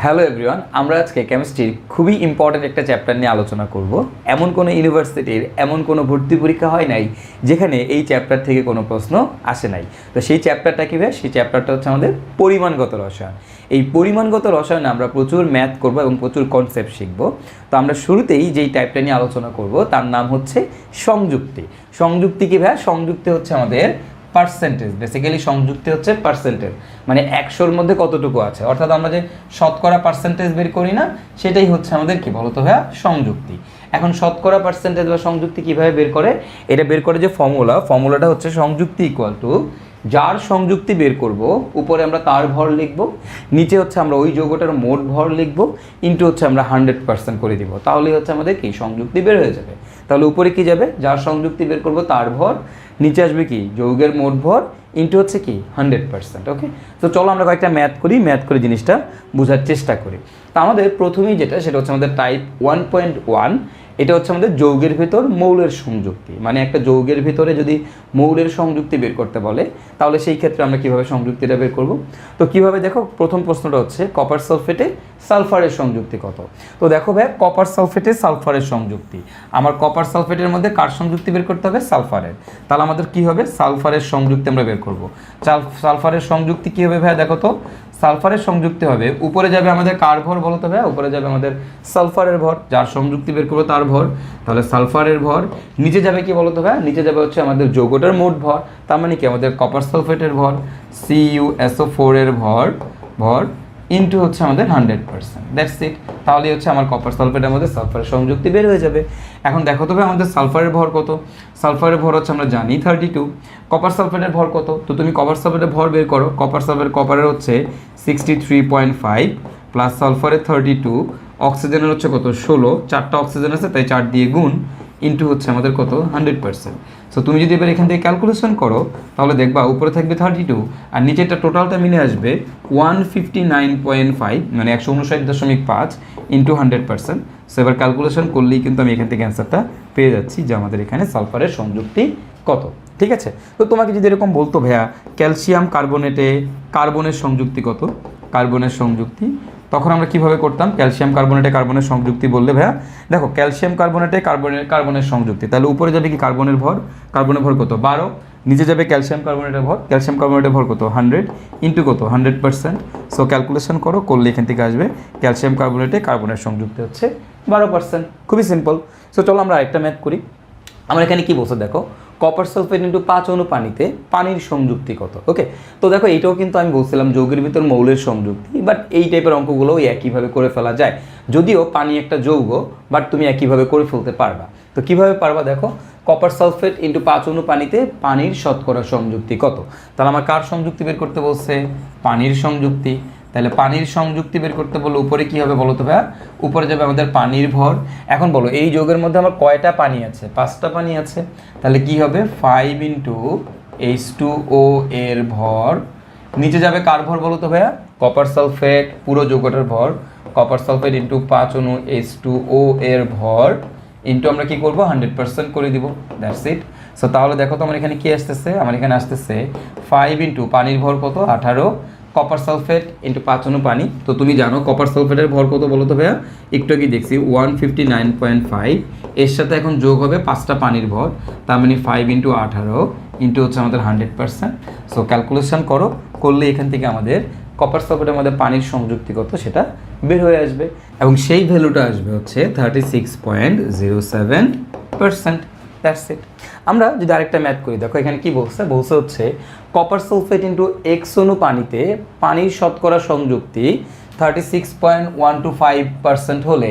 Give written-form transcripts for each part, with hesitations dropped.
Hello everyone, আমরা আজকে কেমিস্ট্রির খুবই ইম্পর্ট্যান্ট একটা চ্যাপ্টার নিয়ে আলোচনা করব। এমন কোনো ইউনিভার্সিটির এমন কোনো ভর্তি পরীক্ষা হয় নাই যেখানে এই চ্যাপ্টার থেকে কোনো প্রশ্ন আসে নাই। তো সেই চ্যাপ্টারটা কী ভাই? সেই চ্যাপ্টারটা হচ্ছে আমাদের পরিমাণগত রসায়ন। এই পরিমাণগত রসায়নে আমরা প্রচুর ম্যাথ করব এবং প্রচুর কনসেপ্ট শিখব। তো আমরা শুরুতেই যেই টাইপটা নিয়ে আলোচনা করব তার নাম হচ্ছে সংযুক্তি। সংযুক্তি কী ভাই? সংযুক্তি হচ্ছে আমাদের পার্সেন্টেজ। বেসিক্যালি সংযুক্তি হচ্ছে পার্সেন্টেজ, মানে 100-র মধ্যে কতটুকু আছে, অর্থাৎ আমরা যে শতকরা পার্সেন্টেজ বের করি না, সেটাই হচ্ছে আমাদের কি বলতো ভাইয়া? সংযুক্তি। এখন শতকরা পার্সেন্টেজ বা সংযুক্তি কীভাবে বের করে? এটা বের করে যে ফর্মুলাটা হচ্ছে সংযুক্তি ইকুয়াল টু যার সংযুক্তি বের করব, উপরে আমরা তার ভর লিখব, নিচে হচ্ছে আমরা ওই যৌগটার মোট ভর লিখব, ইন্টু হচ্ছে আমরা 100% করে দিব। তাহলেই হচ্ছে আমাদের কি সংযুক্তি বের হয়ে যাবে। তাহলে উপরে কি যাবে? যার সংযুক্তি বের করব তার ভর, নিচে আসবে কি যৌগের মোট ভর, ইন্টু হচ্ছে কি 100%। ওকে, তো চলো আমরা কয়েকটা ম্যাথ করে জিনিসটা বোঝার চেষ্টা করি। তো আমাদের প্রথমেই যেটা, সেটা হচ্ছে আমাদের টাইপ 1.1। এটা হচ্ছে আমাদের যৌগের ভিতর মৌলের সংযুক্তি। মানে একটা যৌগের ভিতরে যদি মৌলের সংযুক্তি বের করতে বলে, তাহলে সেই ক্ষেত্রে আমরা কীভাবে সংযুক্তিটা বের করব? তো কীভাবে দেখো, প্রথম প্রশ্নটা হচ্ছে কপার সালফেটে সালফারের সংযুক্তি কত। তো দেখো ভাই, কপার সালফেটে সালফারের সংযুক্তি, আমার কপার সালফেটের মধ্যে কার সংযুক্তি বের করতে হবে? সালফারের। তাহলে আমাদের কী হবে? সালফারের সংযুক্তি আমরা বের করব। সালফারের সংযুক্তি কী হবে ভাই? দেখো তো, সালফারের সংযুক্তি হবে, উপরে যাবে আমাদের কার ভর বলো তো ভাই? উপরে যাবে আমাদের সালফারের ভর, যার সংযুক্তি বের করবো তার ভর। তাহলে সালফারের ভর, নিচে যাবে কি বলো তো ভাই? নিচে যাবে হচ্ছে আমাদের যৌগটার মোট ভর, তার মানে কি আমাদের কপার সালফেটের ভর, CuSO4 এর ভর ইন্টু হচ্ছে আমাদের 100%। That's it. তাহলেই হচ্ছে আমার কপার সালফেটের মধ্যে সালফারের সংযুক্তি বের হয়ে যাবে। এখন দেখো তবে আমাদের সালফারের ভর কত? সালফারের ভর হচ্ছে আমরা জানি 32। কপার সালফেটের ভর কত? তো তুমি কপার সালফেটের ভর বের করো। কপারের হচ্ছে 63.5 প্লাস সালফারের 32, অক্সিজেনের হচ্ছে কত? 16, 4টা অক্সিজেন আছে তাই 4 দিয়ে গুণ, ইন্টু হচ্ছে আমাদের কত? 100%। সো তুমি যদি এবার এখান থেকে ক্যালকুলেশন করো, তাহলে দেখবা উপরে থাকবে 32 আর নিচেরটা টোটালটা মিলে আসবে 159.5, মানে 159.5 ইন্টু 100%। সো এবার ক্যালকুলেশন করলেই কিন্তু আমি এখান থেকে অ্যান্সারটা পেয়ে যাচ্ছি যে আমাদের এখানে সালফারের সংযুক্তি কত। ঠিক আছে? তো তোমাকে যদি এরকম বলতো ভাইয়া ক্যালসিয়াম কার্বনেটে কার্বনের সংযুক্তি কত, কার্বনের সংযুক্তি, তখন আমরা কিভাবে করতাম? ক্যালসিয়াম কার্বনেটে কার্বনের সংযুক্তি বললে ভাইয়া দেখো, ক্যালসিয়াম কার্বনেটে কার্বনের সংযুক্তি, তাহলে উপরে যাবে কি কার্বনের ভর কত? 12, নিচে যাবে ক্যালসিয়াম কার্বনেটের ভর কত? 100 ইন্টু কত? 100%। সো ক্যালকুলেশন করলে এখান থেকে আসবে ক্যালসিয়াম কার্বনেটে কার্বনের সংযুক্তি হচ্ছে 12%। খুবই সিম্পল। সো চলো আমরা আরেকটা ম্যাথ করি। আমরা এখানে কি বলছে দেখো, কপার সালফেট ইন্টু 5 অণু পানিতে পানির সংযুক্তি কত। ওকে, তো দেখো এইটাও কিন্তু আমি বলছিলাম যৌগের ভিতর মৌলের সংযুক্তি, বাট এই টাইপের অঙ্কগুলোও একইভাবে করে ফেলা যায়। যদিও পানি একটা যৌগ, বাট তুমি একইভাবে করে ফেলতে পারবা। তো কিভাবে পারবা দেখো, কপার সালফেট ইন্টু 5 অণু পানিতে পানির শতকরা সংযুক্তি কত। তাহলে আমার কার সংযুক্তি বের করতে বলছে? পানির সংযুক্তি। তাহলে পানির সংযুক্তি বের করতে বললো, উপরে কি হবে বলো তো ভাইয়া? উপরে যাবে আমাদের পানির ভর। এখন বলো এই যৌগের মধ্যে আমার কয়টা পানি আছে? 5টা পানি আছে। তাহলে কি হবে? 5 ইন্টু H2O এর ভর, নিচে যাবে কার ভর বলো তো ভাইয়া? কপার সালফেট পুরো যৌগটার ভর, কপার সালফেট ইন্টু 5 অণু H2O এর ভর, ইন্টু আমরা কি করবো? 100% করে দিব। That's it. সো তাহলে দেখো তো আমার এখানে কি আসতেছে? আমার এখানে আসতেছে 5 ইন্টু পানির ভর কত? 18, কপার সালফেট ইন্টু 5 অণু পানি। তো তুমি জানো কপার সালফেটের ভর কত বলো তো ভাইয়া? একটু আগে দেখছি 159.5, এর সাথে এখন যোগ হবে 5টা পানির ভর, তার মানে 5 ইন্টু 18 ইন্টু হচ্ছে আমাদের 100%। সো ক্যালকুলেশন করলে এখান থেকে আমাদের কপার সালফেটের মধ্যে পানির সংযুক্তি কত সেটা বের হয়ে আসবে, এবং সেই ভ্যালুটা আসবে হচ্ছে 36.07%। That's it. আমরা যদি আরেকটা ম্যাথ করি, দেখো এখানে কি বলছে হচ্ছে কপার সালফেট ইন্টু X অণু পানিতে পানির শতকরা সংযুক্তি 36.125% হলে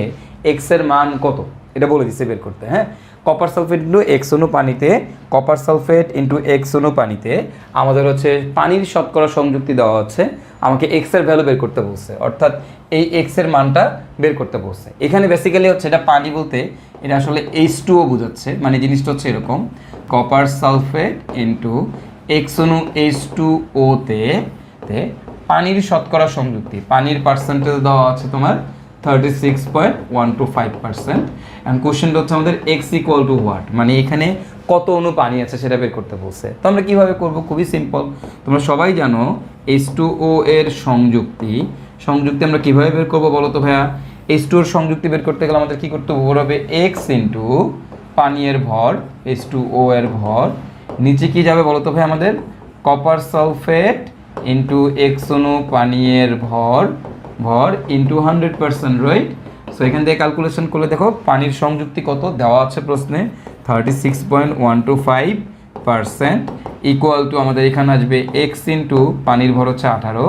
X এর মান কত, এটা বলে দিচ্ছে বের করতে। হ্যাঁ, কপার সালফেট ইন্টু X অণু পানিতে আমাদের হচ্ছে পানির শতকরা সংযুক্তি দেওয়া হচ্ছে, আমাকে X এর ভ্যালু বের করতে বলছে, অর্থাৎ এই X এর মানটা বের করতে বলছে। এখানে বেসিক্যালি হচ্ছে এটা পানি বলতে এটা আসলে H2O বোঝাচ্ছে, মানে জিনিসটা হচ্ছে এরকম, কপার সালফেট ইন্টু X অণু H2O তে পানির শতকরা সংযুক্তি, পানির পার্সেন্টেজ দেওয়া আছে তোমার 36.125%। এন্ড কোশ্চেনটা হচ্ছে আমাদের X ইকুয়াল টু হোয়াট, মানে এখানে কত অণু পানি আছে সেটা বের করতে বলছে। তো আমরা কীভাবে করবো? খুবই সিম্পল। তোমরা সবাই জানো H2O এর সংযুক্তি সংযুক্তি আমরা কীভাবে বের করবো বলো তো ভাইয়া? H2O সংযুক্তি বের করতে গেলে আমাদের কী করতে হবে? x ইন্টু পানি এর ভর, H2O এর ভর, নিচে কি যাবে বলো তো ভাই আমাদের? কপার সালফেট ইন্টু x অনু পানি এর ভর ইন্টু 100%, রাইট? সো এখান থেকে ক্যালকুলেশন করলে দেখো পানির সংযুক্তি কত দেওয়া আছে প্রশ্নে, 36.125%, ইকুয়াল টু আমাদের এখানে আসবে x ইন্টু পানির ভর হচ্ছে 18,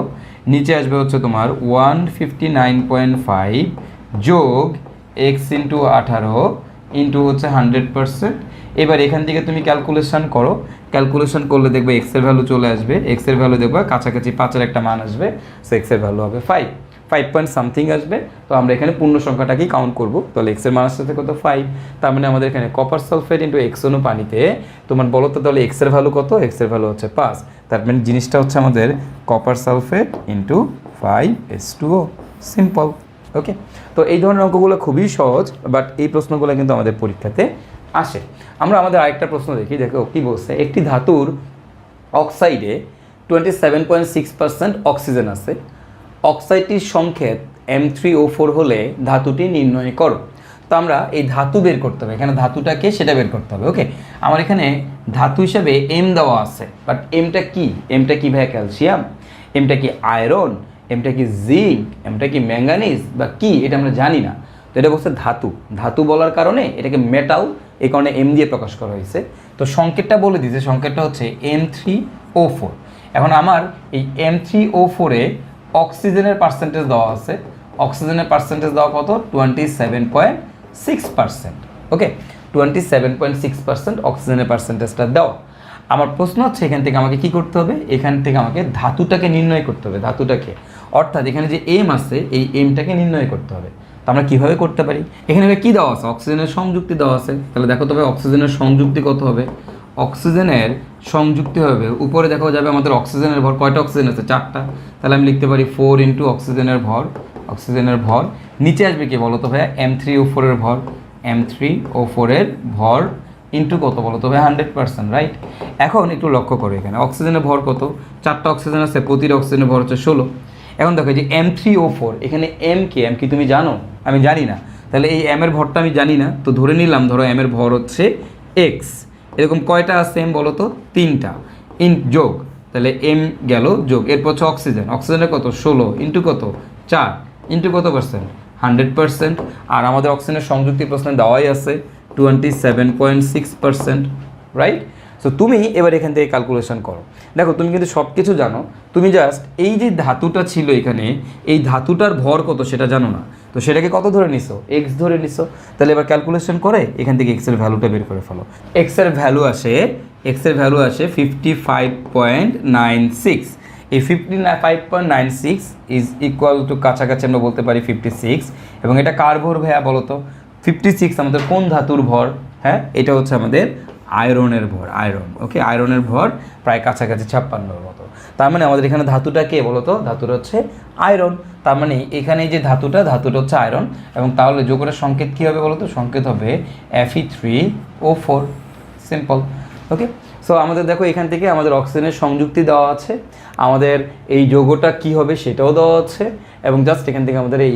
নিচে আসবে হচ্ছে তোমার 159.5 যোগ x ইন্টু 18 ইন্টু হচ্ছে 100%। এবার এখান থেকে তুমি ক্যালকুলেশন করো, ক্যালকুলেশন করলে দেখবে x এর ভ্যালু চলে আসবে, x এর ভ্যালু দেখবে কাছাকাছি 5-এর একটা মান আসবে, সো x এর ভ্যালু হবে 5 পয়েন্ট সামথিং আসবে। তো আমরা এখানে পূর্ণ সংখ্যাটাকেই কাউন্ট করব, তাহলে x এর মান আসছে কত? 5। তার মানে আমাদের এখানে কপার সালফেট ইন্টু x অনু পানিতে তোমার বলো তো তাহলে x এর ভ্যালু কত? x এর ভ্যালু হচ্ছে 5। তার মানে জিনিসটা হচ্ছে আমাদের copper sulphate into 5H2O, simple. Okay, তো এই ধরনের অঙ্কগুলো খুবই সহজ, বাট এই প্রশ্নগুলো কিন্তু আমাদের পরীক্ষাতে আসে। আমরা আমাদের আরেকটা প্রশ্ন দেখি, দেখো কী বলছে। একটি ধাতুর অক্সাইডে 27.6% অক্সিজেন আছে, অক্সাইডটির সংকেত M3O4 হলে ধাতুটি নির্ণয় করো। তো আমরা এই ধাতু বের করতে হবে, এখানে ধাতুটাকে সেটা বের করতে হবে। ওকে, আমার এখানে ধাতু হিসাবে M দেওয়া আছে, বাট এমটা কি? এমটা কি ভাই? ক্যালসিয়াম? এমটা কি আয়রন? এমটা কি জিঙ্ক? এমটা কি ম্যাঙ্গানিজ বা কি? এটা আমরা জানি না। তো এটা বলছে ধাতু, ধাতু বলার কারণে এটাকে মেটাল, এই কারণে এম দিয়ে প্রকাশ করা হয়েছে। তো সংকেতটা বলে দিয়েছে, সংকেতটা হচ্ছে M3O4। এখন আমার এই M3O4-এ অক্সিজেনের পার্সেন্টেজ দেওয়া আছে, অক্সিজেনের পার্সেন্টেজ দেওয়া কত? 27.6%। ওকে, 27.6% অক্সিজেনের পার্সেন্টেজটা দেওয়া। আমার প্রশ্ন হচ্ছে এখান থেকে আমাকে কি করতে হবে? এখান থেকে আমাকে ধাতুটাকে নির্ণয় করতে হবে, ধাতুটাকে, অর্থাৎ এখানে যে এম আছে এই এমটাকে নির্ণয় করতে হবে। তো আমরা কীভাবে করতে পারি? এখানে কী দেওয়া আছে? অক্সিজেনের সংযুক্তি দেওয়া আছে। তাহলে দেখো তবে অক্সিজেনের সংযুক্তি কত হবে? অক্সিজেনের সংযুক্তি হবে, উপরে দেখা যাবে আমাদের অক্সিজেনের ভর, কয়টা অক্সিজেন আছে? 4টা। তাহলে আমি লিখতে পারি 4 ইন্টু অক্সিজেনের ভর, অক্সিজেনের ভর, নিচে আসবে কি বলো তো ভাইয়া? M3O4 এর ভর, M3O4 এর ভর ইন্টু কত বলো তো ভাই? 100%, রাইট? এখন একটু লক্ষ্য করো, এখানে অক্সিজেনের ভর কত? 4টা অক্সিজেন আছে, প্রতিটা অক্সিজেনের ভর হচ্ছে 16। এখন দেখো যে M3O4, এখানে এম কি তুমি জানো? আমি জানি না। তাহলে এই এম এর ভরটা আমি জানি না, তো ধরে নিলাম ধরো এম এর ভর হচ্ছে x। এরকম কয়টা আছে এম বলো তো? 3টা। যোগ, তাহলে এম গেল যোগ, এরপর হচ্ছে অক্সিজেন, অক্সিজেনের কত? 16 ইন্টু কত? 4 ইন্টু কত পার্সেন্ট? 100%। আর আমাদের অক্সিজেনের সংযুক্তি প্রশ্নে দেওয়াই আছে 27.6%, রাইট? সো তুমি এবার এখান থেকে ক্যালকুলেশন করো। দেখো তুমি কিন্তু সব কিছু জানো, তুমি জাস্ট এই যে ধাতুটা ছিল এখানে, এই ধাতুটার ভর কত সেটা জানো না, তো সেটাকে কত ধরে নিছো? এক্স ধরে নিছো। তাহলে এবার ক্যালকুলেশন করে এখান থেকে এক্সের ভ্যালুটা বের করে ফেলো। এক্সের ভ্যালু আসে 55.96। এই 55.96 ইজ ইকুয়াল টু কাছাকাছি আমরা বলতে পারি 56। এবং এটা কার ভর ভাইয়া বলো তো? 56 আমাদের কোন ধাতুর ভর? হ্যাঁ, এটা হচ্ছে আমাদের আয়রনের ভর, আয়রন। ওকে, আয়রনের ভর প্রায় কাছাকাছি 56-এর মতো। তার মানে আমাদের এখানে ধাতুটা কে বলো তো? ধাতুটা হচ্ছে আয়রন। তার মানে এখানে যে ধাতুটা হচ্ছে আয়রন, এবং তাহলে যোগের সংকেত কী হবে বলো তো? সংকেত হবে Fe3O4, সিম্পল। ওকে, সো আমাদের দেখো এখান থেকে আমাদের অক্সিজেনের সংযুক্তি দেওয়া আছে, আমাদের এই যৌগটা কি হবে সেটাও দেওয়া আছে, এবং জাস্ট এখান থেকে আমাদের এই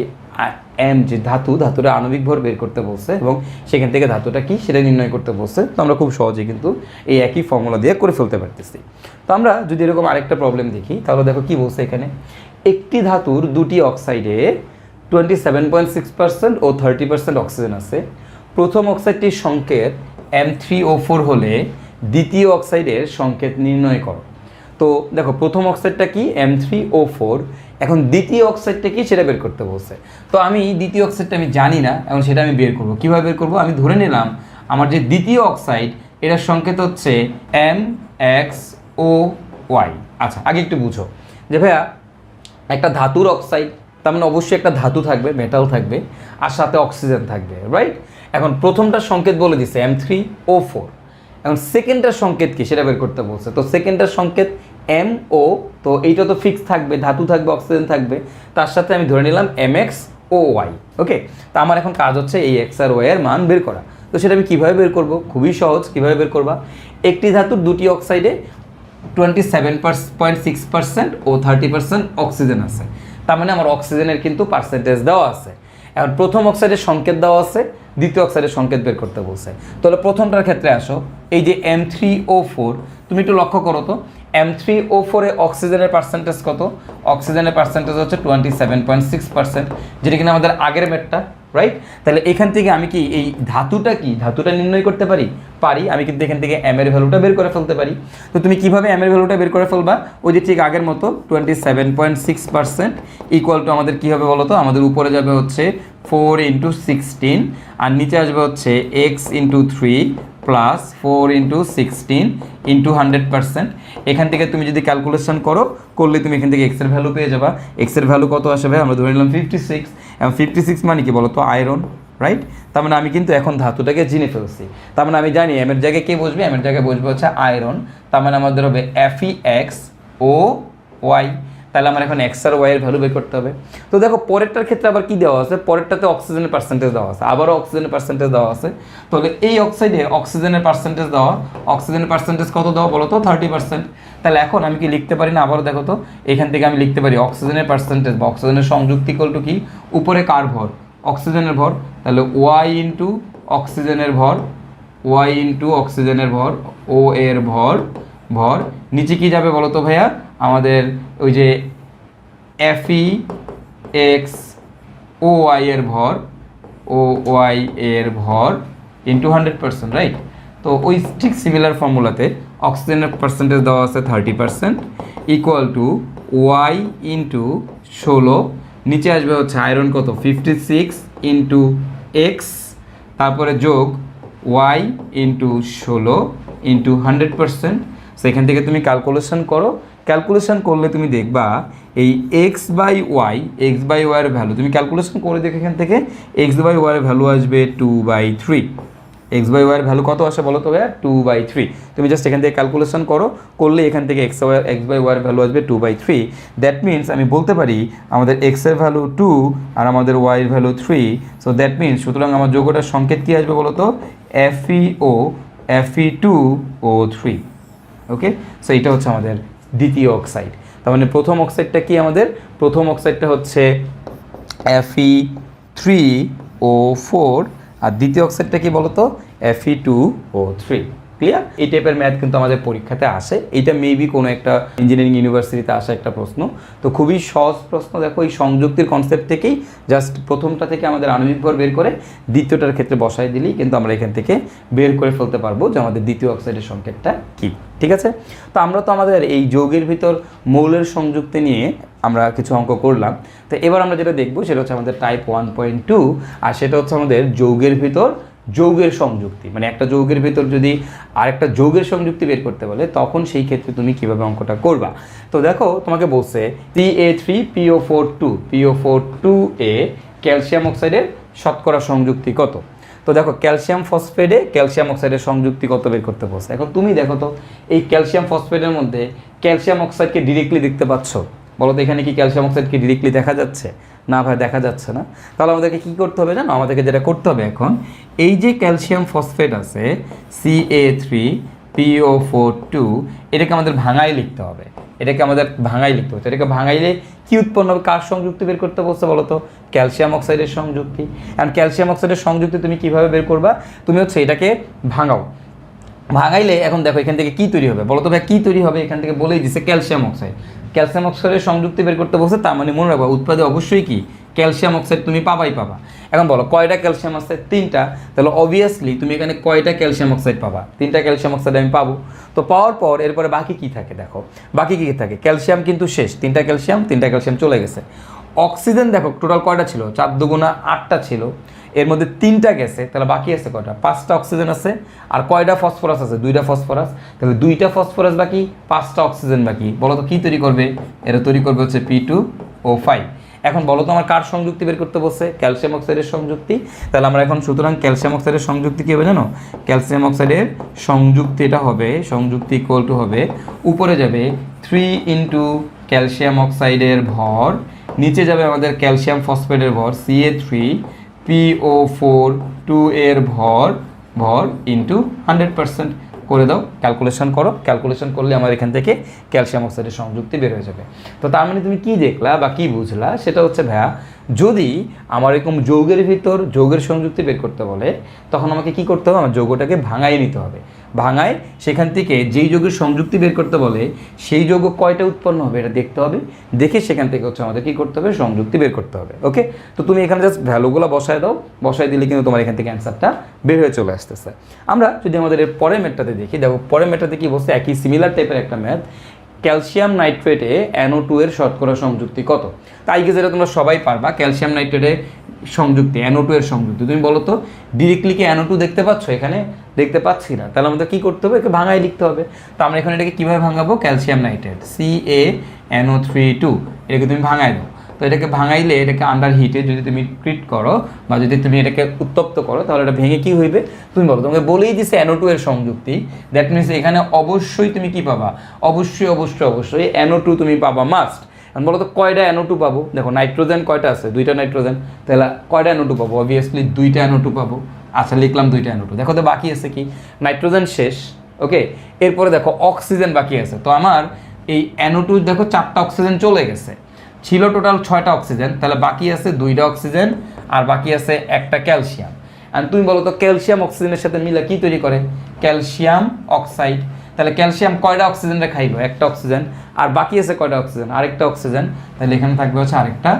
এম যে ধাতুটা আণবিক ভর বের করতে বলছে, এবং সেখান থেকে ধাতুটা কি সেটা নির্ণয় করতে বলছে। তো আমরা খুব সহজেই কিন্তু এই একই ফর্মুলা দিয়ে করে ফেলতে পারতেছি। তো আমরা যদি এরকম আরেকটা প্রবলেম দেখি, তাহলে দেখো কি বলছে এখানে। একটি ধাতুর দুটি অক্সাইডে 27.6% ও 30% অক্সিজেন আছে। প্রথম অক্সাইডটির সংকেত M3O4 হলে দ্বিতীয় অক্সাইডের সংকেত নির্ণয় করো। তো দেখো প্রথম অক্সাইডটা কি? M3O4। এখন দ্বিতীয় অক্সাইডটা কি সেটা বের করতে বলছে। তো আমি দ্বিতীয় অক্সাইডটা আমি জানি না, এখন সেটা আমি বের করব। কীভাবে বের করব? আমি ধরে নিলাম আমার যে দ্বিতীয় অক্সাইড এটার সংকেত হচ্ছে MXOY। আচ্ছা, আগে একটু বুঝো যে ভাইয়া একটা ধাতুর অক্সাইড, তার মানে অবশ্যই একটা ধাতু থাকবে, মেটাল থাকবে, আর সাথে অক্সিজেন থাকবে, রাইট? এখন প্রথমটার সংকেত বলে দিছে M3O4। এখন সেকেন্ডটার সংকেত কি সেটা বের করতে বলছে। তো সেকেন্ডটার সংকেত MO, তো এইটা তো ফিক্স থাকবে, ধাতু থাকবে, অক্সিজেন থাকবে, তার সাথে আমি ধরে নিলাম MXOY। ওকে, তো আমার এখন কাজ হচ্ছে এই X আর Y এর মান বের করা। তো সেটা আমি কীভাবে বের করব? খুবই সহজ। কীভাবে বের করবা? একটি ধাতুর দুটি অক্সাইডে 27.6% ও 30% অক্সিজেন আছে। তার মানে আমার অক্সিজেনের কিন্তু পার্সেন্টেজ দেওয়া আছে। এখন প্রথম অক্সাইডের সংকেত দেওয়া আছে, দ্বিতীয় অক্সাইডের সংকেত বের করতে বলছে। তাহলে প্রথমটার ক্ষেত্রে আসো, এই যে M3O4, তুমি একটু লক্ষ্য করো তো M3O4 এ অক্সিজেনের পার্সেন্টেজ কত? অক্সিজেনের পার্সেন্টেজ হচ্ছে 27.6%, যেটা কিনা আমাদের আগের মেটটা, রাইট? তাহলে এখান থেকে আমি কি এই ধাতুটা নির্ণয় করতে পারি? আমি কিন্তু এখান থেকে M এর ভ্যালুটা বের করে ফেলতে পারি। তো তুমি কিভাবে M এর ভ্যালুটা বের করে ফেলবা? ওই যে ঠিক আগের মতো 27.6% ইকুয়াল টু আমাদের কী হবে বলো তো? আমাদের উপরে যাবে হচ্ছে 4 × 16 আর নিচে আসবে হচ্ছে x × 3 প্লাস 4 × 16 × 100%। এখান থেকে তুমি যদি ক্যালকুলেশন করলে তুমি এখান থেকে এক্সের ভ্যালু পেয়ে যাবা। এক্সের ভ্যালু কত আসবে? আমরা ধরে নিলাম 56, এবং 56 মানে কি বলো তো? Iron, right? তার মানে আমি কিন্তু এখন ধাতুটাকে চিনে ফেলছি। তার মানে আমি জানি এম এর জায়গায় কে বসবে? এম এর জায়গায় বসবে হচ্ছে আয়রন। তার মানে আমাদের হবে FeXOY। তাহলে আমার এখন এক্স আর ওয়াই এর ভ্যালু বের করতে হবে। তো দেখো পরেরটার ক্ষেত্রে আবার কি দেওয়া আছে? পরেরটাতে অক্সিজেনের পার্সেন্টেজ দেওয়া আছে, আবারও অক্সিজেনের পার্সেন্টেজ দেওয়া আছে। তাহলে এই অক্সাইডে অক্সিজেনের পার্সেন্টেজ অক্সিজেনের পার্সেন্টেজ কত দেওয়া বলো তো? 30%। তাহলে এখন আমি কি লিখতে পারি না? আবারও দেখো তো, এখান থেকে আমি লিখতে পারি অক্সিজেনের পার্সেন্টেজ বা অক্সিজেনের সংযুক্তি ইকুয়াল টু কি? উপরে কার ভর? অক্সিজেনের ভর। তাহলে ওয়াই ইন্টু অক্সিজেনের ভর, ও এর ভর, নিচে কি যাবে বলো তো ভাইয়া? আমাদের ওই যে FeXOY এর ভর, OY এর ভর ইন্টু 100%, রাইট? তো ওই ঠিক সিমিলার ফর্মুলাতে অক্সিজেনের পার্সেন্টেজ দেওয়া আছে 30% ইকুয়াল টু ওয়াই ইন্টু 16, নিচে আসবে হচ্ছে আয়রন কত? 56 ইন্টু এক্স, তারপরে যোগ ওয়াই ইন্টু 16 ইন্টু 100%। সেখান থেকে তুমি ক্যালকুলেশন করলে তুমি দেখবা এই x/y এর ভ্যালু তুমি ক্যালকুলেশন করে দেখো। এখান থেকে x/y এর ভ্যালু আসবে 2/3। x/y এর ভ্যালু কত আসে বলো তো ভাইয়া? 2/3। তুমি জাস্ট এখান থেকে ক্যালকুলেশন করলে এখান থেকে x/y এর ভ্যালু আসবে 2/3। দ্যাট মিনস আমি বলতে পারি আমাদের x এর ভ্যালু 2 আর আমাদের y এর ভ্যালু 3। সো দ্যাট মিনস সুতরাং আমার যৌগটার সংকেত কী আসবে বলো তো? Fe2O3। ওকে, সো এটা হচ্ছে আমাদের দ্বিতীয় অক্সাইড। তার মানে প্রথম অক্সাইডটা কি আমাদের? প্রথম অক্সাইডটা হচ্ছে Fe3O4 আর দ্বিতীয় অক্সাইডটা কি বলতো? Fe2O3। ক্লিয়ার? এই টাইপের ম্যাথ কিন্তু আমাদের পরীক্ষাতে আসে। এটা মেবি কোনো একটা ইঞ্জিনিয়ারিং ইউনিভার্সিটিতে আসা একটা প্রশ্ন। তো খুবই সহজ প্রশ্ন। দেখো এই সংযুক্তির কনসেপ্ট থেকেই জাস্ট প্রথমটা থেকে আমাদের আণবিক ভর বের করে দ্বিতীয়টার ক্ষেত্রে বসাই দিলেই কিন্তু আমরা এখান থেকে বের করে ফেলতে পারবো যে আমাদের দ্বিতীয় অক্সাইডের সংকেতটা কী। ঠিক আছে? তো আমরা তো আমাদের এই যৌগের ভিতর মৌলের সংযুক্তি নিয়ে আমরা কিছু অঙ্ক করলাম। তো এবার আমরা যেটা দেখবো সেটা হচ্ছে আমাদের টাইপ 1.2, আর সেটা হচ্ছে আমাদের যৌগের ভিতর যৌগের সংযুক্তি। মানে একটা যৌগের ভিতর যদি আরেকটা যৌগের সংযুক্তি বের করতে বলে তখন সেই ক্ষেত্রে তুমি কিভাবে অঙ্কটা করবা। তো দেখো তোমাকে বলছে CA3PO42 ক্যালসিয়াম অক্সাইডের শতকরা সংযুক্তি কত। তো দেখো ক্যালসিয়াম ফসফেটে ক্যালসিয়াম অক্সাইডের সংযুক্তি কত বের করতে বলছে। এখন তুমি দেখো তো এই ক্যালসিয়াম ফসফেটের মধ্যে ক্যালসিয়াম অক্সাইডকে ডিরেক্টলি দেখতে পাচ্ছ? বলো তো এখানে কি ক্যালসিয়াম অক্সাইডকে ডিরেক্টলি দেখা যাচ্ছে? না ভাই, দেখা যাচ্ছে না। তাহলে আমাদেরকে কী করতে হবে জানো? আমাদেরকে যেটা করতে হবে এখন, এই যে ক্যালসিয়াম ফসফেট আছে CA3PO42, এটাকে আমাদের ভাঙাই লিখতে হবে। এটাকে ভাঙাইলে কি উৎপন্ন হবে? কার সংযুক্তি বের করতে বলছে বলো তো? ক্যালসিয়াম অক্সাইডের সংযুক্তি। আর ক্যালসিয়াম অক্সাইডের সংযুক্তি তুমি কিভাবে বের করবা? তুমি হচ্ছে এটাকে ভাঙাইলে এখন দেখো এখান থেকে কি তৈরি হবে বলো তো ভাই? কি তৈরি হবে? এখান থেকে বলেই দিচ্ছে ক্যালসিয়াম অক্সাইডের সংযুক্তি বের করতে বলছে। তার মানে মনে রাখবা উৎপাদে অবশ্যই কি ক্যালসিয়াম অক্সাইড তুমি পাবা। এখন বলো কয়টা ক্যালসিয়াম আছে? 3টা। তাহলে অবভিয়াসলি তুমি এখানে কয়টা ক্যালসিয়াম অক্সাইড পাবা? 3টা ক্যালসিয়াম অক্সাইড আমি পাবো। তো পাওয়ার পর এরপরে বাকি কি থাকে? দেখো বাকি কি থাকে? ক্যালসিয়াম কিন্তু শেষ, 3টা ক্যালসিয়াম চলে গেছে। অক্সিজেন দেখো টোটাল কয়টা ছিল? 4 দুগুণা 8টা ছিল। এর মধ্যে 3টা গেছে, তাহলে বাকি আছে কয়টা? 5টা অক্সিজেন আছে। আর কয়টা ফসফরাস আছে? 2টা ফসফরাস। তাহলে 2টা ফসফরাস বাকি, 5টা অক্সিজেন বাকি। বলো তো কি তৈরি করবে? এটা তৈরি করবে হচ্ছে P2O5। এখন বলো তো আমার কার সংযুক্তি বের করতে বলছে? ক্যালসিয়াম অক্সাইডের সংযুক্তি। তাহলে আমরা এখন সুতরাং ক্যালসিয়াম অক্সাইডের সংযুক্তি কী হবে জানো? ক্যালসিয়াম অক্সাইডের সংযুক্তিটা হবে, সংযুক্তি ইকুয়াল টু হবে, উপরে যাবে 3 ইন্টু ক্যালসিয়াম অক্সাইডের ভর, নিচে যাবে আমাদের ক্যালসিয়াম ফসফেটের ভর CA3PO42 এর ভর ইন্টু 100%। করে দাও, ক্যালকুলেশন করো, ক্যালকুলেশন করলে আমার এখান থেকে ক্যালসিয়াম অক্সাইডের সংযুক্তি বের হয়ে যাবে। তো তার মানে তুমি কি দেখলা বা কি বুঝলা, সেটা হচ্ছে ভাইয়া যদি আমার এরকম যৌগের ভিতর যৌগের সংযুক্তি বের করতে বলে তখন আমাকে কি করতে হবে, আমার যৌগটাকে ভাঙাই নিতে হবে। ভাঙায় সেখান থেকে যেই যৌগের সংযুক্তি বের করতে বলে সেই যৌগ কয়টা উৎপন্ন হবে এটা দেখতে হবে, দেখে সেখান থেকে হচ্ছে আমাদের কী করতে হবে, সংযুক্তি বের করতে হবে। ওকে, তো তুমি এখানে জাস্ট ভ্যালুগুলো বসায় দাও, বসায় দিলে কিন্তু তোমার এখান থেকে অ্যান্সারটা বের হয়ে চলে আসতেছে। আমরা যদি আমাদের এর পরের ম্যাথটাতে দেখি, দেখো পরের ম্যাথটাতে কি বলছে, একই সিমিলার টাইপের একটা ম্যাথ, ক্যালসিয়াম নাইট্রেটে NO2 এর শতকরা সংযুক্তি কত। তাই কি যেটা তোমরা সবাই পারবা, ক্যালসিয়াম নাইট্রেটে সংযুক্তি NO2 এর সংযুক্তি, তুমি বলো তো ডিরেক্টলি কি NO2 দেখতে পাচ্ছ, এখানে দেখতে পাচ্ছি না, তাহলে আমাদের কী করতে হবে, একে ভাঙায় লিখতে হবে। তো আমরা এখানে এটাকে কীভাবে ভাঙাবো, ক্যালসিয়াম নাইট্রেট CaNO3 এটাকে তুমি ভাঙায় দাও। তো এটাকে ভাঙাইলে এটাকে আন্ডার হিটে যদি তুমি ট্রিট করো বা যদি তুমি এটাকে উত্তপ্ত করো তাহলে এটা ভেঙে কী হইবে, তুমি বলো, তোমাকে বলেই দিছে NO2 এর সংযুক্তি, দ্যাট মিনস এখানে অবশ্যই তুমি কি পাবা, অবশ্যই NO2 তুমি পাবা মাস্ট। এখন বলো তো কয়টা NO2 পাবো, দেখো নাইট্রোজেন কয়টা আছে, 2টা নাইট্রোজেন, তাহলে কয়টা NO2 পাবো, অবভিয়াসলি 2টা NO2 পাবো। আচ্ছা লিখলাম 2টা NO2, দেখো তো বাকি আছে কি, নাইট্রোজেন শেষ, ওকে, এরপরে দেখো অক্সিজেন বাকি আছে। তো আমার এই NO2 দেখো 4টা অক্সিজেন চলে গেছে, ছিল টোটাল 6টা অক্সিজেন, তাহলে বাকি আছে 2টা অক্সিজেন আর বাকি আছে একটা ক্যালসিয়াম। আর তুমি বলো তো ক্যালসিয়াম অক্সিজেনের সাথে মিলে কি তৈরি করে, ক্যালসিয়াম অক্সাইড। তাহলে ক্যালসিয়াম কয়টা অক্সিজেনটা খাইলো, একটা অক্সিজেন, আর বাকি আছে কয়টা অক্সিজেন, আরেকটা অক্সিজেন, তাহলে এখানে থাকবে হচ্ছে আরেকটা